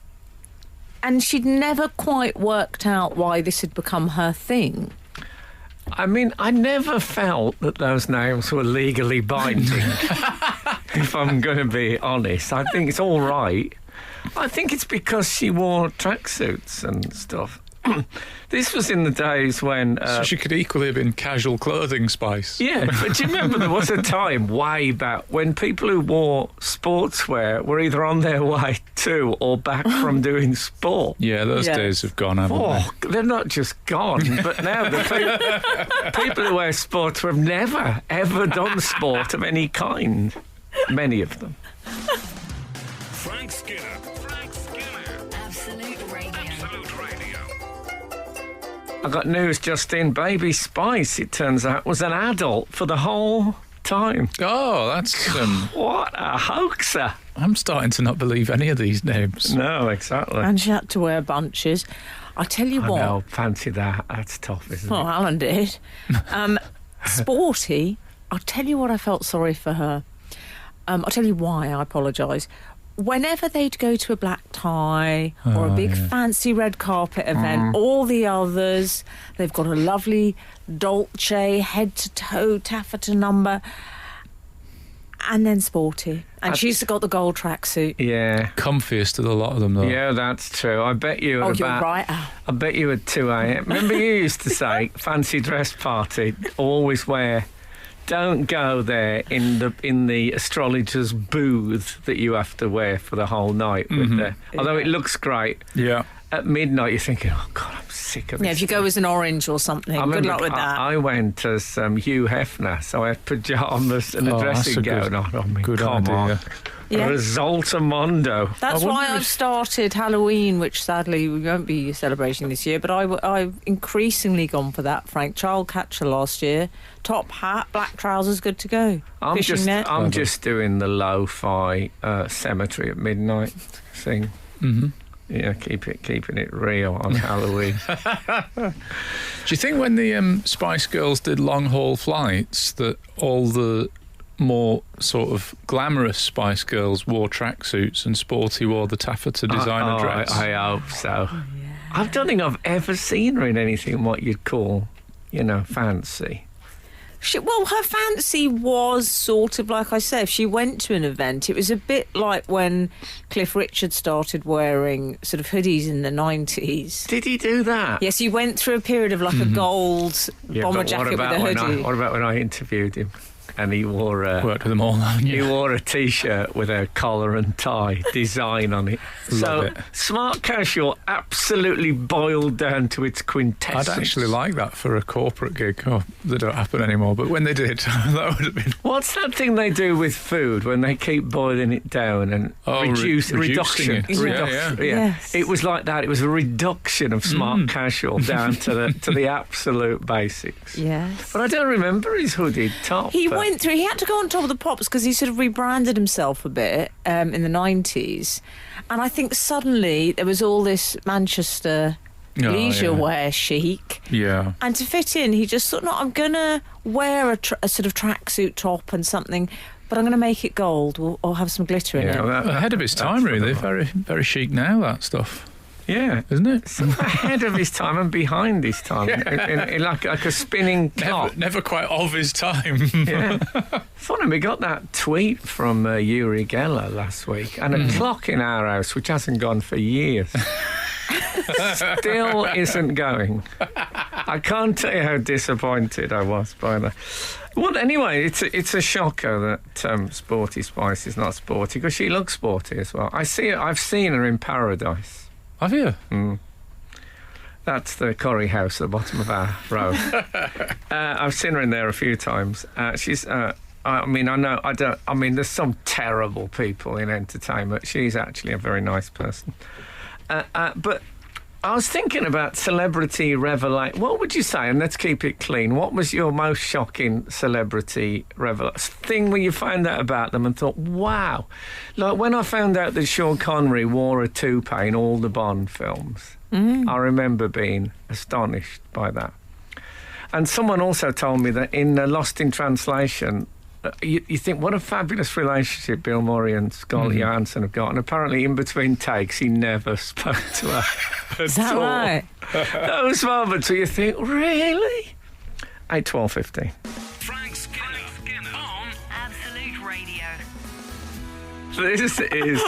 and she'd never quite worked out why this had become her thing. I mean, I never felt that those names were legally binding, if I'm going to be honest. I think it's all right. I think it's because she wore tracksuits and stuff. This was in the days when... so she could equally have been casual clothing Spice. Yeah, but do you remember there was a time way back when people who wore sportswear were either on their way to or back from doing sport? Yeah, those days have gone, haven't they? They're not just gone, but now the people who wear sportswear have never, ever done sport of any kind. Many of them. Frank Skinner. Absolute Radio. Absolute Radio. I got news just in. Baby Spice, it turns out, was an adult for the whole time. Oh, that's... What a hoaxer. I'm starting to not believe any of these names. No, exactly. And she had to wear bunches. I tell you I what. know, fancy that. That's tough, isn't Well, it? Alan did. Sporty, I'll tell you what, I felt sorry for her. I'll tell you why, I apologise. Whenever they'd go to a black tie or a big fancy red carpet event, all the others, they've got a lovely Dolce head-to-toe taffeta number, and then Sporty. And she's got the gold tracksuit. Yeah. Comfiest of the lot of them, though. Yeah, that's true. I bet you at You're about... right, Al. I bet you at 2 a.m. Remember you used to say, fancy dress party, always wear... Don't go there in the astrologer's booth that you have to wear for the whole night. Although it looks great. Yeah. At midnight, you're thinking, oh, God, I'm sick of this. Yeah, if you go as an orange or something, good luck with that. I went as Hugh Hefner, so I had pyjamas and a dressing gown on. I mean, good come idea. on. Yeah. Risoltamondo. That's why I've started Halloween, which sadly we won't be celebrating this year, but I've increasingly gone for that, Frank. Child catcher last year, top hat, black trousers, good to go. I'm Fishing net. just doing the lo-fi cemetery at midnight thing. Mm-hmm. Yeah, keeping it real on Halloween. Do you think when the Spice Girls did long haul flights that all the more sort of glamorous Spice Girls wore tracksuits and Sporty wore the taffeta designer dress? I hope so. Oh, yeah. I don't think I've ever seen her in anything what you'd call, fancy. Well, her fancy was sort of, like I said, if she went to an event, it was a bit like when Cliff Richard started wearing sort of hoodies in the 90s. Did he do that? Yes, he went through a period of like a gold bomber jacket with a hoodie. What about when I interviewed him? And he wore worked with them all, haven't you? He wore a T-shirt with a collar and tie design on it. Love it. Smart casual, absolutely boiled down to its quintessence. I'd actually like that for a corporate gig. Oh, they don't happen anymore, but when they did, that would have been... What's that thing they do with food when they keep boiling it down and reduction? It. Yeah. Yes. It was like that. It was a reduction of smart casual down to the absolute basics. Yes. But I don't remember his hooded top. He had to go on top of the pops because he sort of rebranded himself a bit in the 90s. And I think suddenly there was all this Manchester leisure wear chic. Yeah. And to fit in, he just thought, no, I'm going to wear a sort of tracksuit top and something, but I'm going to make it gold or have some glitter in it. Ahead of his time, really. Very, very chic now, that stuff. Yeah, isn't it? So ahead of his time and behind his time, in like a spinning clock. Never quite of his time. Yeah. Funny, we got that tweet from Uri Geller last week, and a clock in our house which hasn't gone for years. Still isn't going. I can't tell you how disappointed I was by that. Well, anyway, it's a shocker that Sporty Spice is not sporty because she looks sporty as well. I've seen her in Paradise. Have you? That's the Corrie house at the bottom of our road. I've seen her in there a few times. She's I mean, I know, I don't, I mean, there's some terrible people in entertainment. She's actually a very nice person. But I was thinking about celebrity revelation. What would you say? And let's keep it clean. What was your most shocking celebrity revelation? Thing where you found out about them and thought, wow. Like when I found out that Sean Connery wore a toupee in all the Bond films, I remember being astonished by that. And someone also told me that in Lost in Translation, you think, what a fabulous relationship Bill Murray and Scarlett Johansson have got. And apparently in between takes, he never spoke to her. Is that right? Those moments where you think, really? 8:12:15. Frank Skinner on Absolute Radio. This is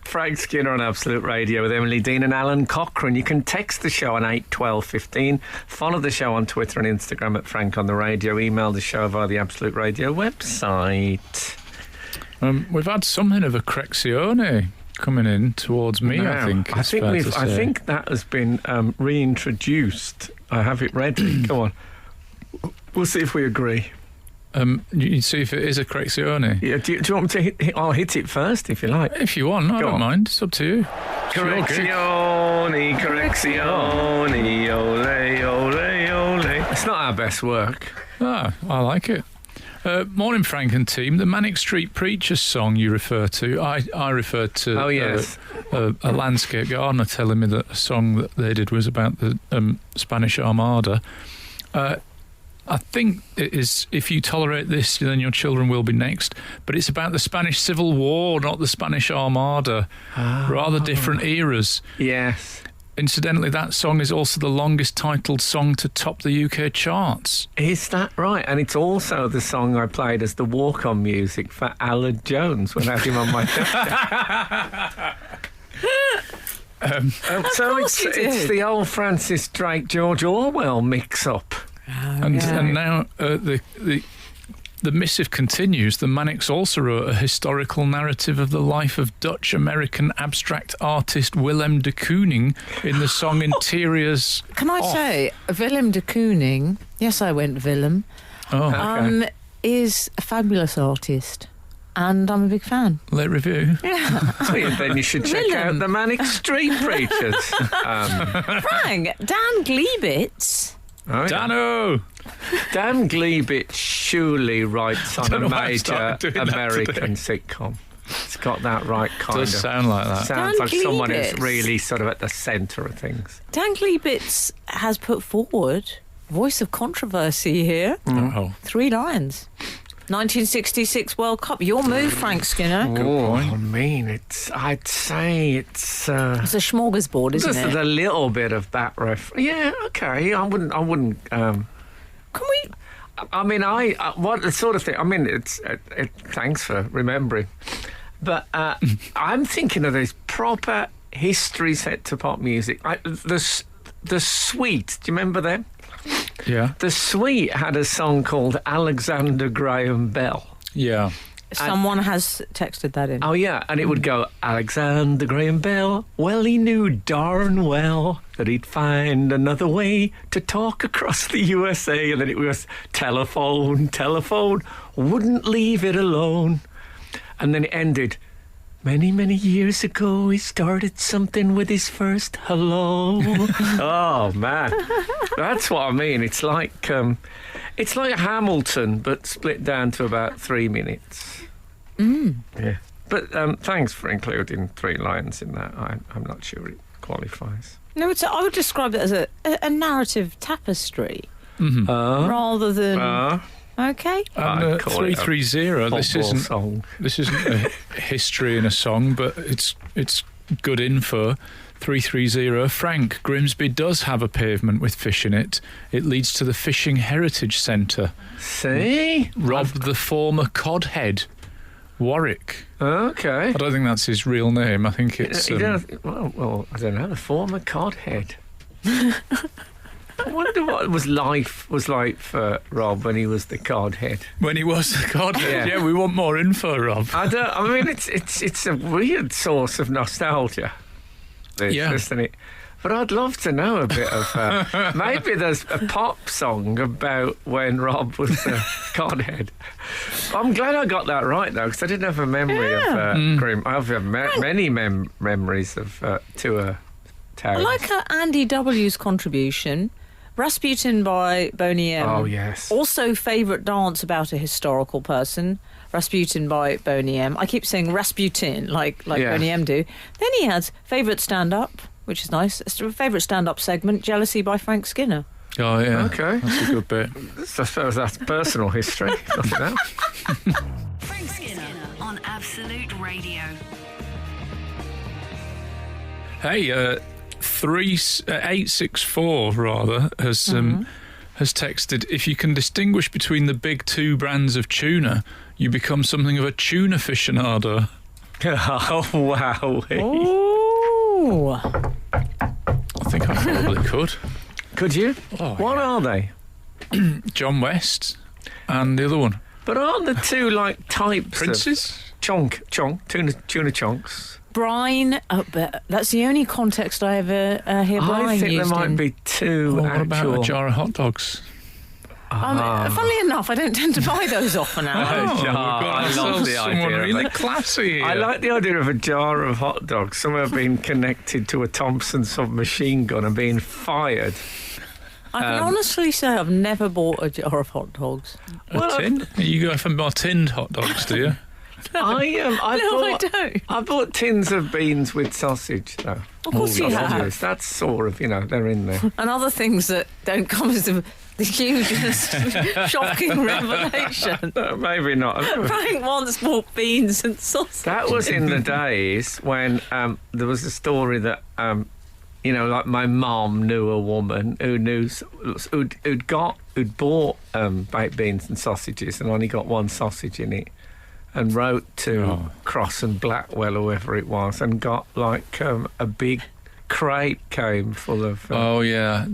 Frank Skinner on Absolute Radio with Emily Dean and Alan Cochrane. You can text the show on 8:12:15. Follow the show on Twitter and Instagram at Frank on the Radio. Email the show via the Absolute Radio website. We've had something of a Crexione coming in towards me. Now, I think that has been reintroduced. I have it ready. Go on. We'll see if we agree. You see if it is a Crexione. Yeah, do you want me to I'll hit it first if you like. If you want, I don't mind. It's up to you. Correzione, ole, ole, ole. It's not our best work. Ah, I like it. Morning, Frank and team. The Manic Street Preachers song you refer to, I referred to a landscape gardener telling me that a song that they did was about the Spanish Armada. I think it is, if you tolerate this, then your children will be next. But it's about the Spanish Civil War, not the Spanish Armada. Rather different eras. Yes. Incidentally, that song is also the longest titled song to top the UK charts. Is that right? And it's also the song I played as the walk-on music for Alan Jones when I had him on my so it's the old Francis Drake George Orwell mix-up. And now the missive continues. The Manics also wrote a historical narrative of the life of Dutch-American abstract artist Willem de Kooning in the song Interiors. Can I say, Willem de Kooning, yes, I went Willem, is a fabulous artist. And I'm a big fan. Late review. Yeah. So then you should check out the Manic Street Preachers. Frank, Dan Gleibitz. Oh, yeah. Dano! Dan Gleibitz surely writes on a major American sitcom. It's got that right kind of... Does sound like that. Sounds Dan like someone who's Gleibitz. really sort of at the centre of things. Dan Gleibitz has put forward voice of controversy here. Oh. 3 lines. 1966 World Cup. Your move, Frank Skinner. I mean, I'd say it's It's a smorgasbord, isn't just it? a little bit of that ref. Yeah, okay. I wouldn't. Can we... I mean, what the sort of thing. I mean, it's. Thanks for remembering, but I'm thinking of this proper history set to pop music. The Sweet. Do you remember them? Yeah. The Sweet had a song called Alexander Graham Bell. Yeah. Someone has texted that in. Oh, yeah, and it would go, Alexander Graham Bell, well, he knew darn well that he'd find another way to talk across the USA. And then it was telephone, wouldn't leave it alone. And then it ended, many, many years ago, he started something with his first hello. Oh, man. That's what I mean. It's like Hamilton, but split down to about 3 minutes. Yeah. But thanks for including 3 lines in that. I'm not sure it qualifies. No, I would describe it as a narrative tapestry Mm-hmm. rather than... Okay. And 330. This isn't a history in a song, but it's good info. 330. Frank, Grimsby does have a pavement with fish in it. It leads to the Fishing Heritage Centre. See? Rob, the former Codhead, Warwick. Okay. I don't think that's his real name. I think it's. Well, I don't know. The former Codhead. I wonder what life was like for Rob when he was the Codhead. When he was the Codhead. Yeah, we want more info, Rob. I mean, it's a weird source of nostalgia. Isn't it? But I'd love to know a bit of... maybe there's a pop song about when Rob was a Godhead. I'm glad I got that right, though, because I didn't have a memory of Grim. I've had many memories of tour towns. I like Andy W.'s contribution. Rasputin by Boney M. Oh, yes. Also, favourite dance about a historical person. Rasputin by Boney M. I keep saying Rasputin, like Boney M do. Then he has favourite stand-up, which is nice. It's a favourite stand-up segment, Jealousy by Frank Skinner. Oh, yeah. Okay. That's a good bit. I suppose that's personal history. Nothing else. Frank Skinner on Absolute Radio. Hey, 864 rather has texted, if you can distinguish between the big two brands of tuna, you become something of a tuna aficionado. Oh, wow. Ooh. I think I probably could. Could you? Oh, what are they? John West and the other one. But aren't the two like types Princes? of tuna chunks? Brine, but that's the only context I ever hear brine I think there used might in. be two What actual... about a jar of hot dogs? Funnily enough, I don't tend to buy those often now. Oh, we've got I love ourselves the someone idea of really it. classy here. I like the idea of a jar of hot dogs somewhere being connected to a Thompson submachine gun and being fired. I can honestly say I've never bought a jar of hot dogs. A tin? You go for more tinned hot dogs, do you? I don't. I bought tins of beans with sausage, though. Of course you have. That's sort of, they're in there. And other things that don't come as the hugest, shocking revelation. Maybe not. Frank once bought beans and sausage. That was in the days when there was a story that, like my mum knew a woman who'd bought baked beans and sausages and only got one sausage in it, and wrote to Cross and Blackwell, whoever it was, and got like a big crate came full of... oh, yeah.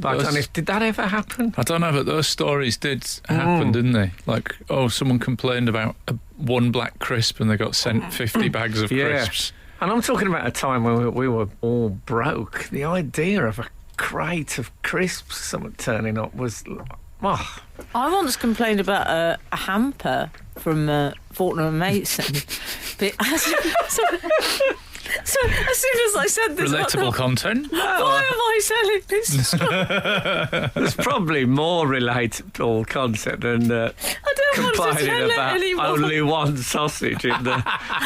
Did that ever happen? I don't know, but those stories did happen, didn't they? Like, someone complained about one black crisp and they got sent 50 bags of crisps. And I'm talking about a time when we were all broke. The idea of a crate of crisps, someone turning up, was... Oh. I once complained about a hamper from Fortnum & Mason. But so as soon as I said this... Relatable content. Why am I selling this stuff? There's probably more relatable concept than complaining about only one sausage in the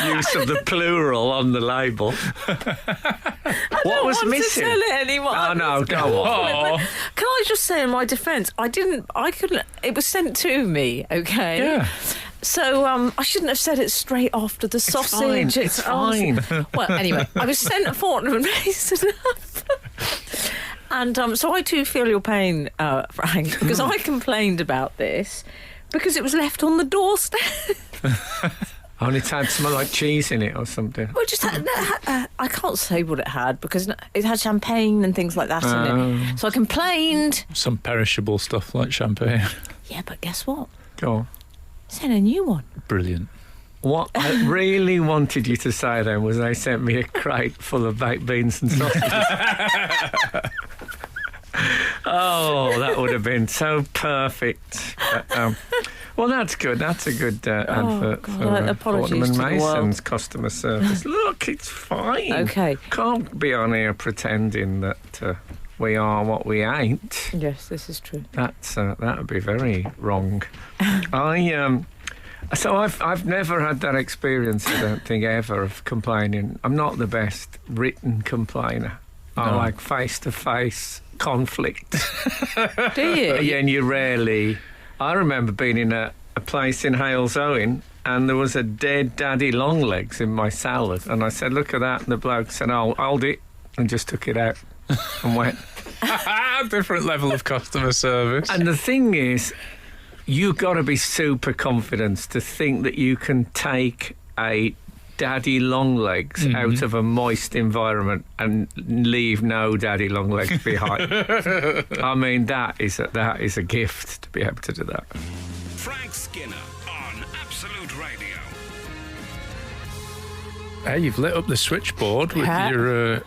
use of the plural on the label. What was missing? To sell it anymore. Oh, no, go on. Can I just say in my defence, I couldn't, it was sent to me, okay? Yeah. So I shouldn't have said it straight after the sausage. It's fine. Well, anyway, I was sent a Fortnum & Mason. And so I too feel your pain, Frank, because I complained about this because it was left on the doorstep. Only it had something like cheese in it or something. Well, just I can't say what it had because it had champagne and things like that in it. So I complained. Some perishable stuff like champagne. Yeah, but guess what? Go on. Sent a new one. Brilliant. What I really wanted you to say then was they sent me a crate full of baked beans and sausages. Oh, that would have been so perfect. Well, that's good. That's a good advert for apologies Fortnum & to the world. Mason's customer service. Look, it's fine. Okay. Can't be on here pretending that we are what we ain't. Yes, this is true. That would be very wrong. So I've never had that experience, I don't think, ever, of complaining. I'm not the best written complainer. I like face-to-face conflict. Do you? Yeah, and you rarely... I remember being in a place in Hales Owen and there was a dead daddy longlegs in my salad, and I said, look at that, and the bloke said, I'll hold it, and just took it out and went. Different level of customer service. And the thing is, you've got to be super confident to think that you can take a daddy longlegs out of a moist environment and leave no daddy longlegs behind. I mean, that is a gift to be able to do that. Frank Skinner on Absolute Radio. Hey, you've lit up the switchboard with Yeah. your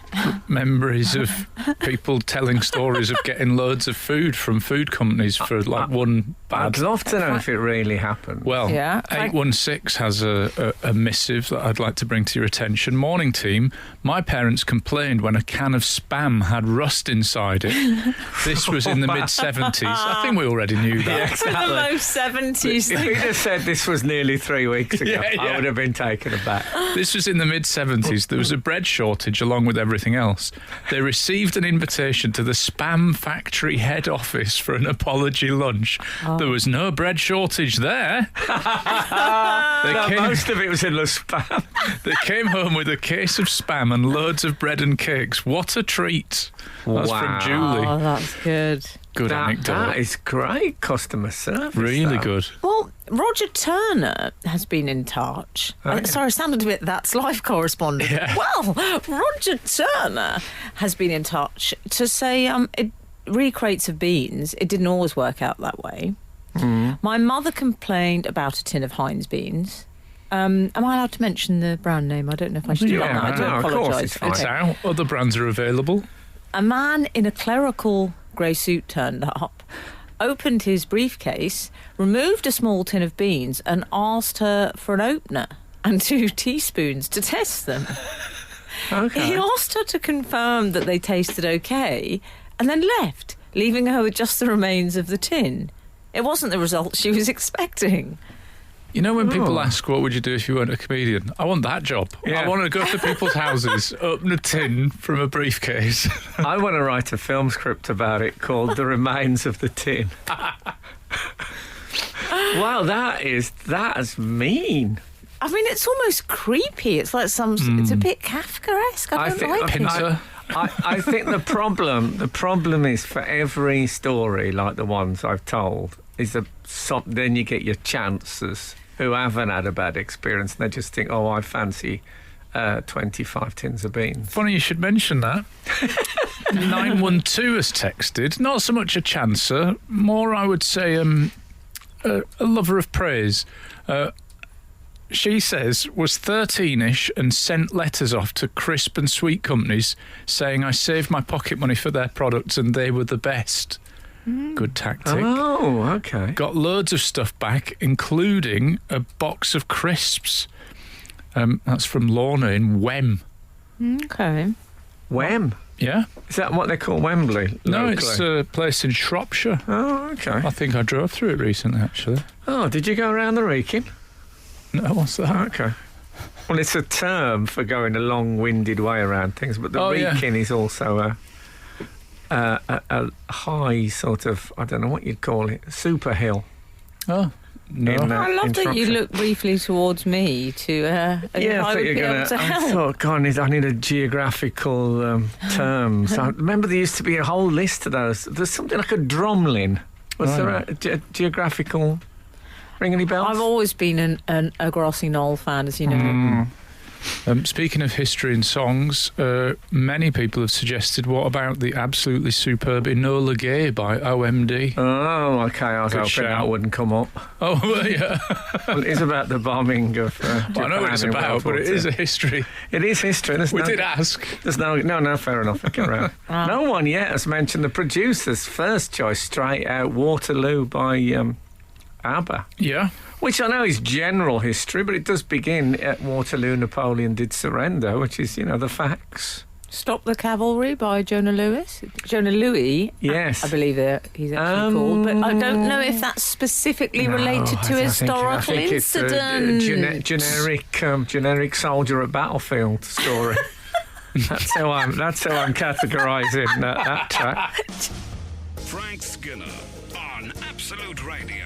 memories of people telling stories of getting loads of food from food companies for like one I'd bad. love to know if it really happened. Well, Yeah. 816 has a missive that I'd like to bring to your attention. Morning team, my parents complained when a can of Spam had rust inside it. This was in the mid-70s. I think we already knew that. For the low 70s. If he'd have said this was nearly 3 weeks ago, Yeah, yeah. I would have been taken aback. This was in the mid-70s. There was a bread shortage along with everything else. They received an invitation to the Spam factory head office for an apology lunch. There was no bread shortage there. No, most of it was in the Spam. They came home with a case of Spam and loads of bread and cakes. What a treat. That's Wow. from Julie. Oh, that's good. Good anecdote. That is great customer service. Really though. good. Well, Roger Turner has been in touch. Sorry, I sounded a bit That's Life correspondent. Yeah. Well, Roger Turner has been in touch to say re-crates of beans. It didn't always work out that way. My mother complained about a tin of Heinz beans. Am I allowed to mention the brand name? I don't know if I should do that. Yeah, now. I do no, of course apologise. it's fine. It's out. Other brands are available. A man in a clerical grey suit turned up, opened his briefcase, removed a small tin of beans and asked her for an opener and 2 teaspoons to test them. Okay. He asked her to confirm that they tasted okay and then left, leaving her with just the remains of the tin. It wasn't the result she was expecting. You know when people ask, what would you do if you weren't a comedian? I want that job. Yeah. I want to go to people's houses, open a tin from a briefcase. I want to write a film script about it called The Remains of the Tin. Wow, that's mean. I mean, it's almost creepy. It's like it's a bit Kafkaesque. I don't like it. Pinter. I think the problem is for every story like the ones I've told is then you get your chances who haven't had a bad experience and they just think, oh, I fancy 25 tins of beans. Funny you should mention that. 912 has texted. Not so much a chancer, more I would say a lover of praise. She says, was 13-ish and sent letters off to crisp and sweet companies saying I saved my pocket money for their products and they were the best. Good tactic. Oh, okay. Got loads of stuff back, including a box of crisps. That's from Lorna in Wem. Okay. Wem. Yeah? Is that what they call Wembley? No, locally? it's a place in Shropshire. Oh, okay. I think I drove through it recently, actually. Oh, did you go around the Wrekin? No, what's that? Okay. Well, it's a term for going a long-winded way around things, but the Wrekin is also a high sort of, I don't know what you'd call it, super hill. Oh, no. I love that you Shropshire. look briefly towards me to Yeah, I I thought would you be were able going to to. I help. thought, God, I need a geographical term. So I remember there used to be a whole list of those. There's something like a drumlin. Was there a geographical? Ring any bells? I've always been a Grassy Knoll fan, as you know. Speaking of history and songs, many people have suggested, what about the absolutely superb Enola Gay by OMD? Oh, okay. I was Good hoping shout. that wouldn't come up. Oh, well, yeah. Well, it is about the bombing of Japan. I know what it's in about, World but War it II. is a history. It is history. We did ask. There's no, fair enough. Get around. No one yet has mentioned the producer's first choice, straight out Waterloo by ABBA. Yeah. Which I know is general history, but it does begin at Waterloo, Napoleon did surrender, which is, the facts. Stop the Cavalry by Jonah Lewis. Jonah Louis, Yes. I believe he's actually called, but I don't know if that's specifically related to a historical incident. It's a generic soldier at battlefield story. That's how I'm categorising that track. Frank Skinner on Absolute Radio.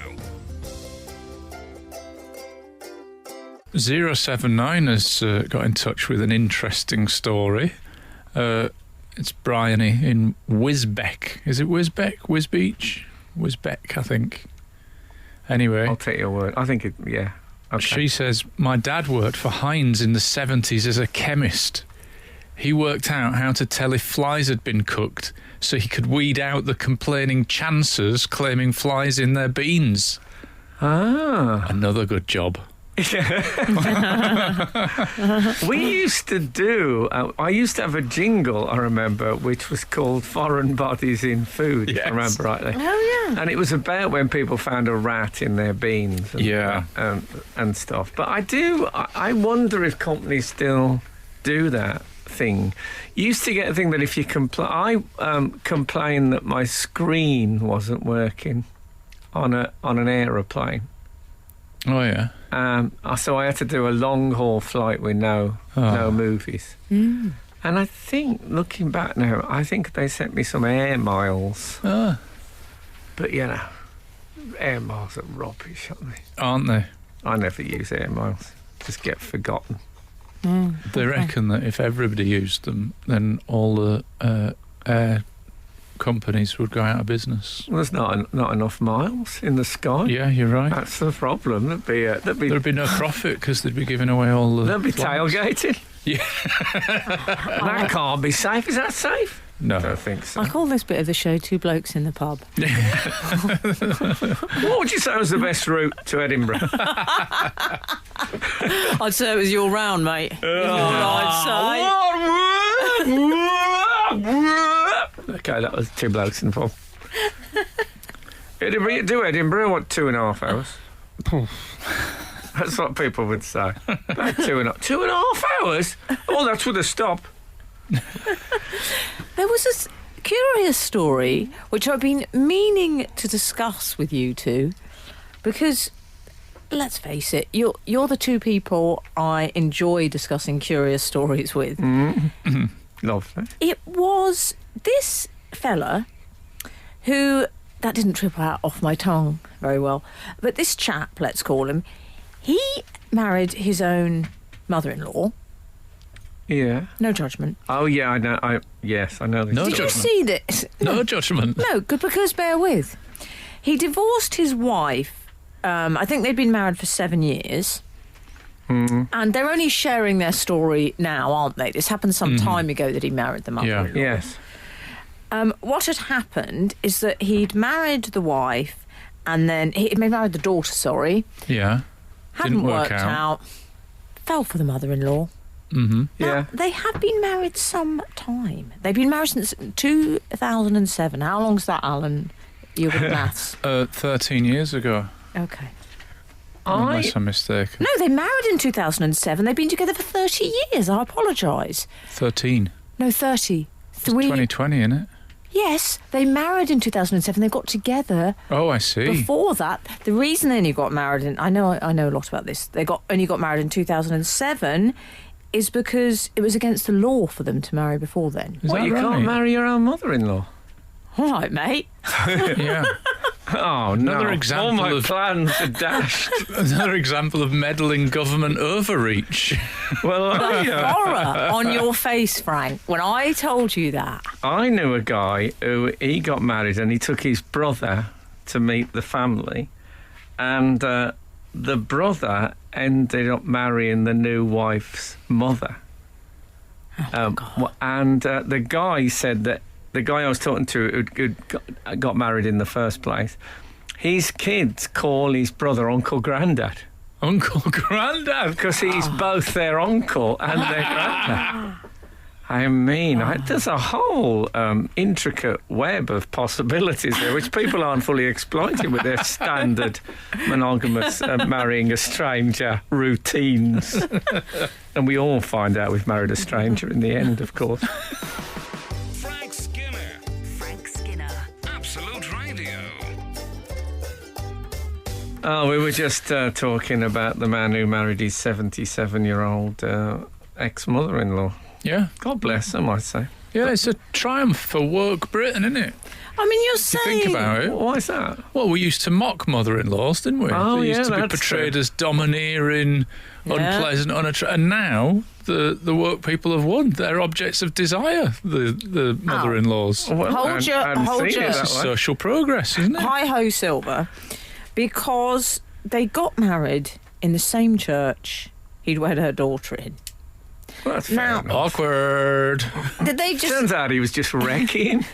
079 has got in touch with an interesting story. It's Bryony in Wisbeck. Is it Wisbeck? Wisbeach? Wisbeck, I think. Anyway. I'll take your word. I think yeah. Okay. She says, my dad worked for Heinz in the 70s as a chemist. He worked out how to tell if flies had been cooked so he could weed out the complaining chancers claiming flies in their beans. Ah. Another good job. We used to do, I used to have a jingle, I remember, which was called Foreign Bodies in Food, if I remember rightly. Oh, yeah. And it was about when people found a rat in their beans and stuff. But I wonder if companies still do that thing. You used to get a thing that if you complain that my screen wasn't working on an aeroplane. Oh, yeah. So I had to do a long haul flight with no movies. And I think, looking back now, I think they sent me some air miles. But, air miles are rubbish, Aren't they? I never use air miles. Just get forgotten. They reckon that if everybody used them, then all the air companies would go out of business. Well, there's not enough miles in the sky. Yeah, you're right. That's the problem. There'd be no profit because they'd be giving away all the... There'd be flights. tailgating. Yeah. That can't be safe. Is that safe? No. I don't think so. I call this bit of the show Two Blokes in the Pub. What would you say was the best route to Edinburgh? I'd say it was your round, mate. Is what I'd Okay, that was Two Blokes in the Pub. Edinburgh, you do Edinburgh, what, 2.5 hours? That's what people would say. About 2.5 hours? Oh, that's with a stop. There was a curious story which I've been meaning to discuss with you two, because let's face it, you're the two people I enjoy discussing curious stories with. Lovely. It was this fella who, that didn't trip out off my tongue very well, but this chap, let's call him, he married his own mother-in-law. Yeah. No judgment. Oh, yeah, I know. Yes, I know this. No Did you judgment. see this? No judgment. No, good, because bear with. He divorced his wife. I think they'd been married for 7 years. And they're only sharing their story now, aren't they? This happened some time ago that he married the mother-in-law. Yes. What had happened is that he'd married the wife, and then he'd married the daughter, sorry. Yeah. Hadn't Didn't work worked out. Fell for the mother-in-law. Now, Yeah. they have been married some time. They've been married since 2007. How long's that, Alan? You're good at maths. 13 years ago, Okay. unless I'm mistaken. No, they married in 2007. They've been together for 30 years. I apologise. 13. No, 30. It's 2020, 2020, isn't it? Yes, they married in 2007. They got together Oh, I see. before that. The reason they only got married in... I know a lot about this. They only got married in 2007 is because it was against the law for them to marry before then. Is What, that you right? can't marry your own mother-in-law? All right, mate. Yeah. Oh, Another no. example All my of- plans are dashed. Another example of meddling government overreach. Well, Horror on your face, Frank, when I told you that. I knew a guy who he got married and he took his brother to meet the family, and the brother ended up marrying the new wife's mother. And the guy said that the guy I was talking to who got married in the first place, his kids call his brother Uncle Grandad Uncle Grandad. because he's both their uncle and their granddad. I mean, there's a whole intricate web of possibilities there, which people aren't fully exploiting with their standard monogamous marrying a stranger routines. And we all find out we've married a stranger in the end, of course. Frank Skinner. Frank Skinner. Absolute Radio. Oh, we were just talking about the man who married his 77-year-old ex-mother-in-law. Yeah. God bless him, I'd say. Yeah, it's a triumph for woke Britain, isn't it? I mean, you're You saying... think about it. Why is that? Well, we used to mock mother-in-laws, didn't we? Oh, They used yeah, to be that's portrayed true. as domineering, unpleasant, and now the woke people have won. They're objects of desire, the mother-in-laws. Well, Hold your- I hadn't hold seen your- it It's that way. social progress, isn't it? Hi-ho, Silver, because they got married in the same church he'd wed her daughter in. Well, that's fair Now- enough. Awkward. Did they just... Turns out he was just wrecking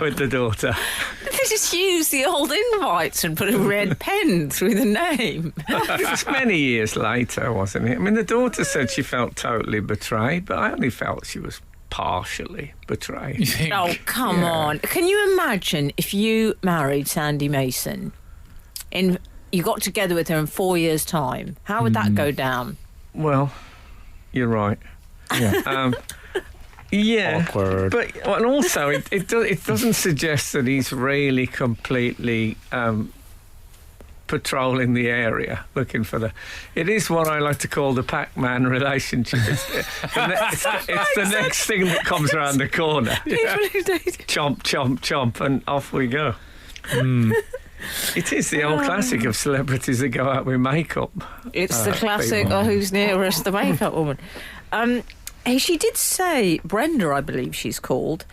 with the daughter. The thing they just use the old invites and put a red pen through the name? It was many years later, wasn't it? I mean, the daughter said she felt totally betrayed, but I only felt she was partially betrayed. You think? Oh, come on. Can you imagine if you married Sandy Mason and you got together with her in 4 years' time? How would that go down? Well, you're right. Yeah. Yeah, Awkward. but and also it doesn't suggest that he's really completely patrolling the area looking for the. It is what I like to call the Pac-Man relationship. It's the next thing that comes around the corner. Chomp, chomp, chomp, and off we go. It is the old classic of celebrities that go out with makeup. It's the classic, people. who's nearest the makeup woman. Hey, she did say, Brenda, I believe she's called,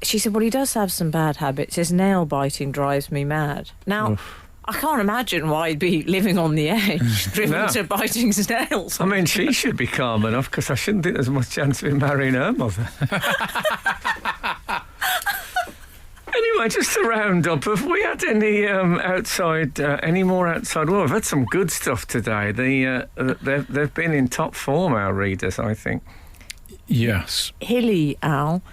she said, well, he does have some bad habits. His nail biting drives me mad. Now, I can't imagine why he'd be living on the edge, driven to biting his nails. I mean, she should be calm enough because I shouldn't think there's much chance of him marrying her mother. Anyway, just to round up, have we had any any more outside? Well, we've had some good stuff today. They've been in top form, our readers, I think. Yes. Hilly Al,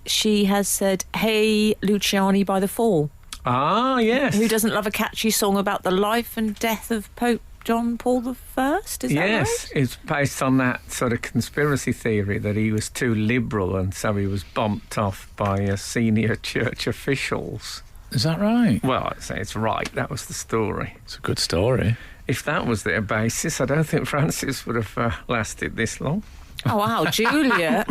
she has said, "Hey, Luciani by the Fall." Ah, yes. Who doesn't love a catchy song about the life and death of Pope John Paul I? Is that yes, right? it's based on that sort of conspiracy theory that he was too liberal and so he was bumped off by senior church officials. Is that right? Well, I'd say it's right. That was the story. It's a good story. If that was their basis, I don't think Francis would have lasted this long. Oh, wow, Julia.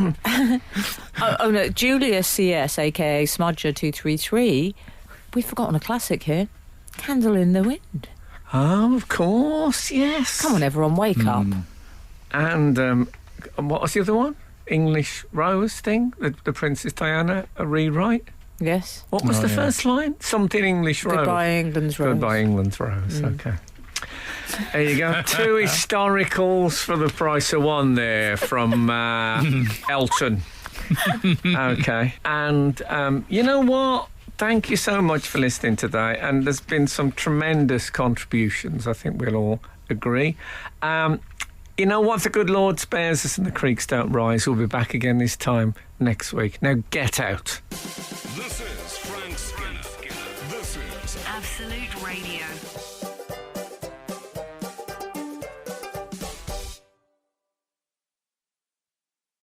No, Julia CS, a.k.a. Smudger233. We've forgotten a classic here. Candle in the Wind. Oh, of course, yes. Come on, everyone, wake up. And what was the other one? English Rose thing? The Princess Diana, a rewrite? Yes. What was the first line? Something English Rose. Goodbye, England's Rose. Goodbye, England's Rose. Okay. There you go. 2 historicals for the price of one there from Elton. Okay. And you know what? Thank you so much for listening today. And there's been some tremendous contributions, I think we'll all agree. You know what? The good Lord spares us and the creeks don't rise. We'll be back again this time next week. Now get out. This is Frank Skinner. This is Absolute Radio.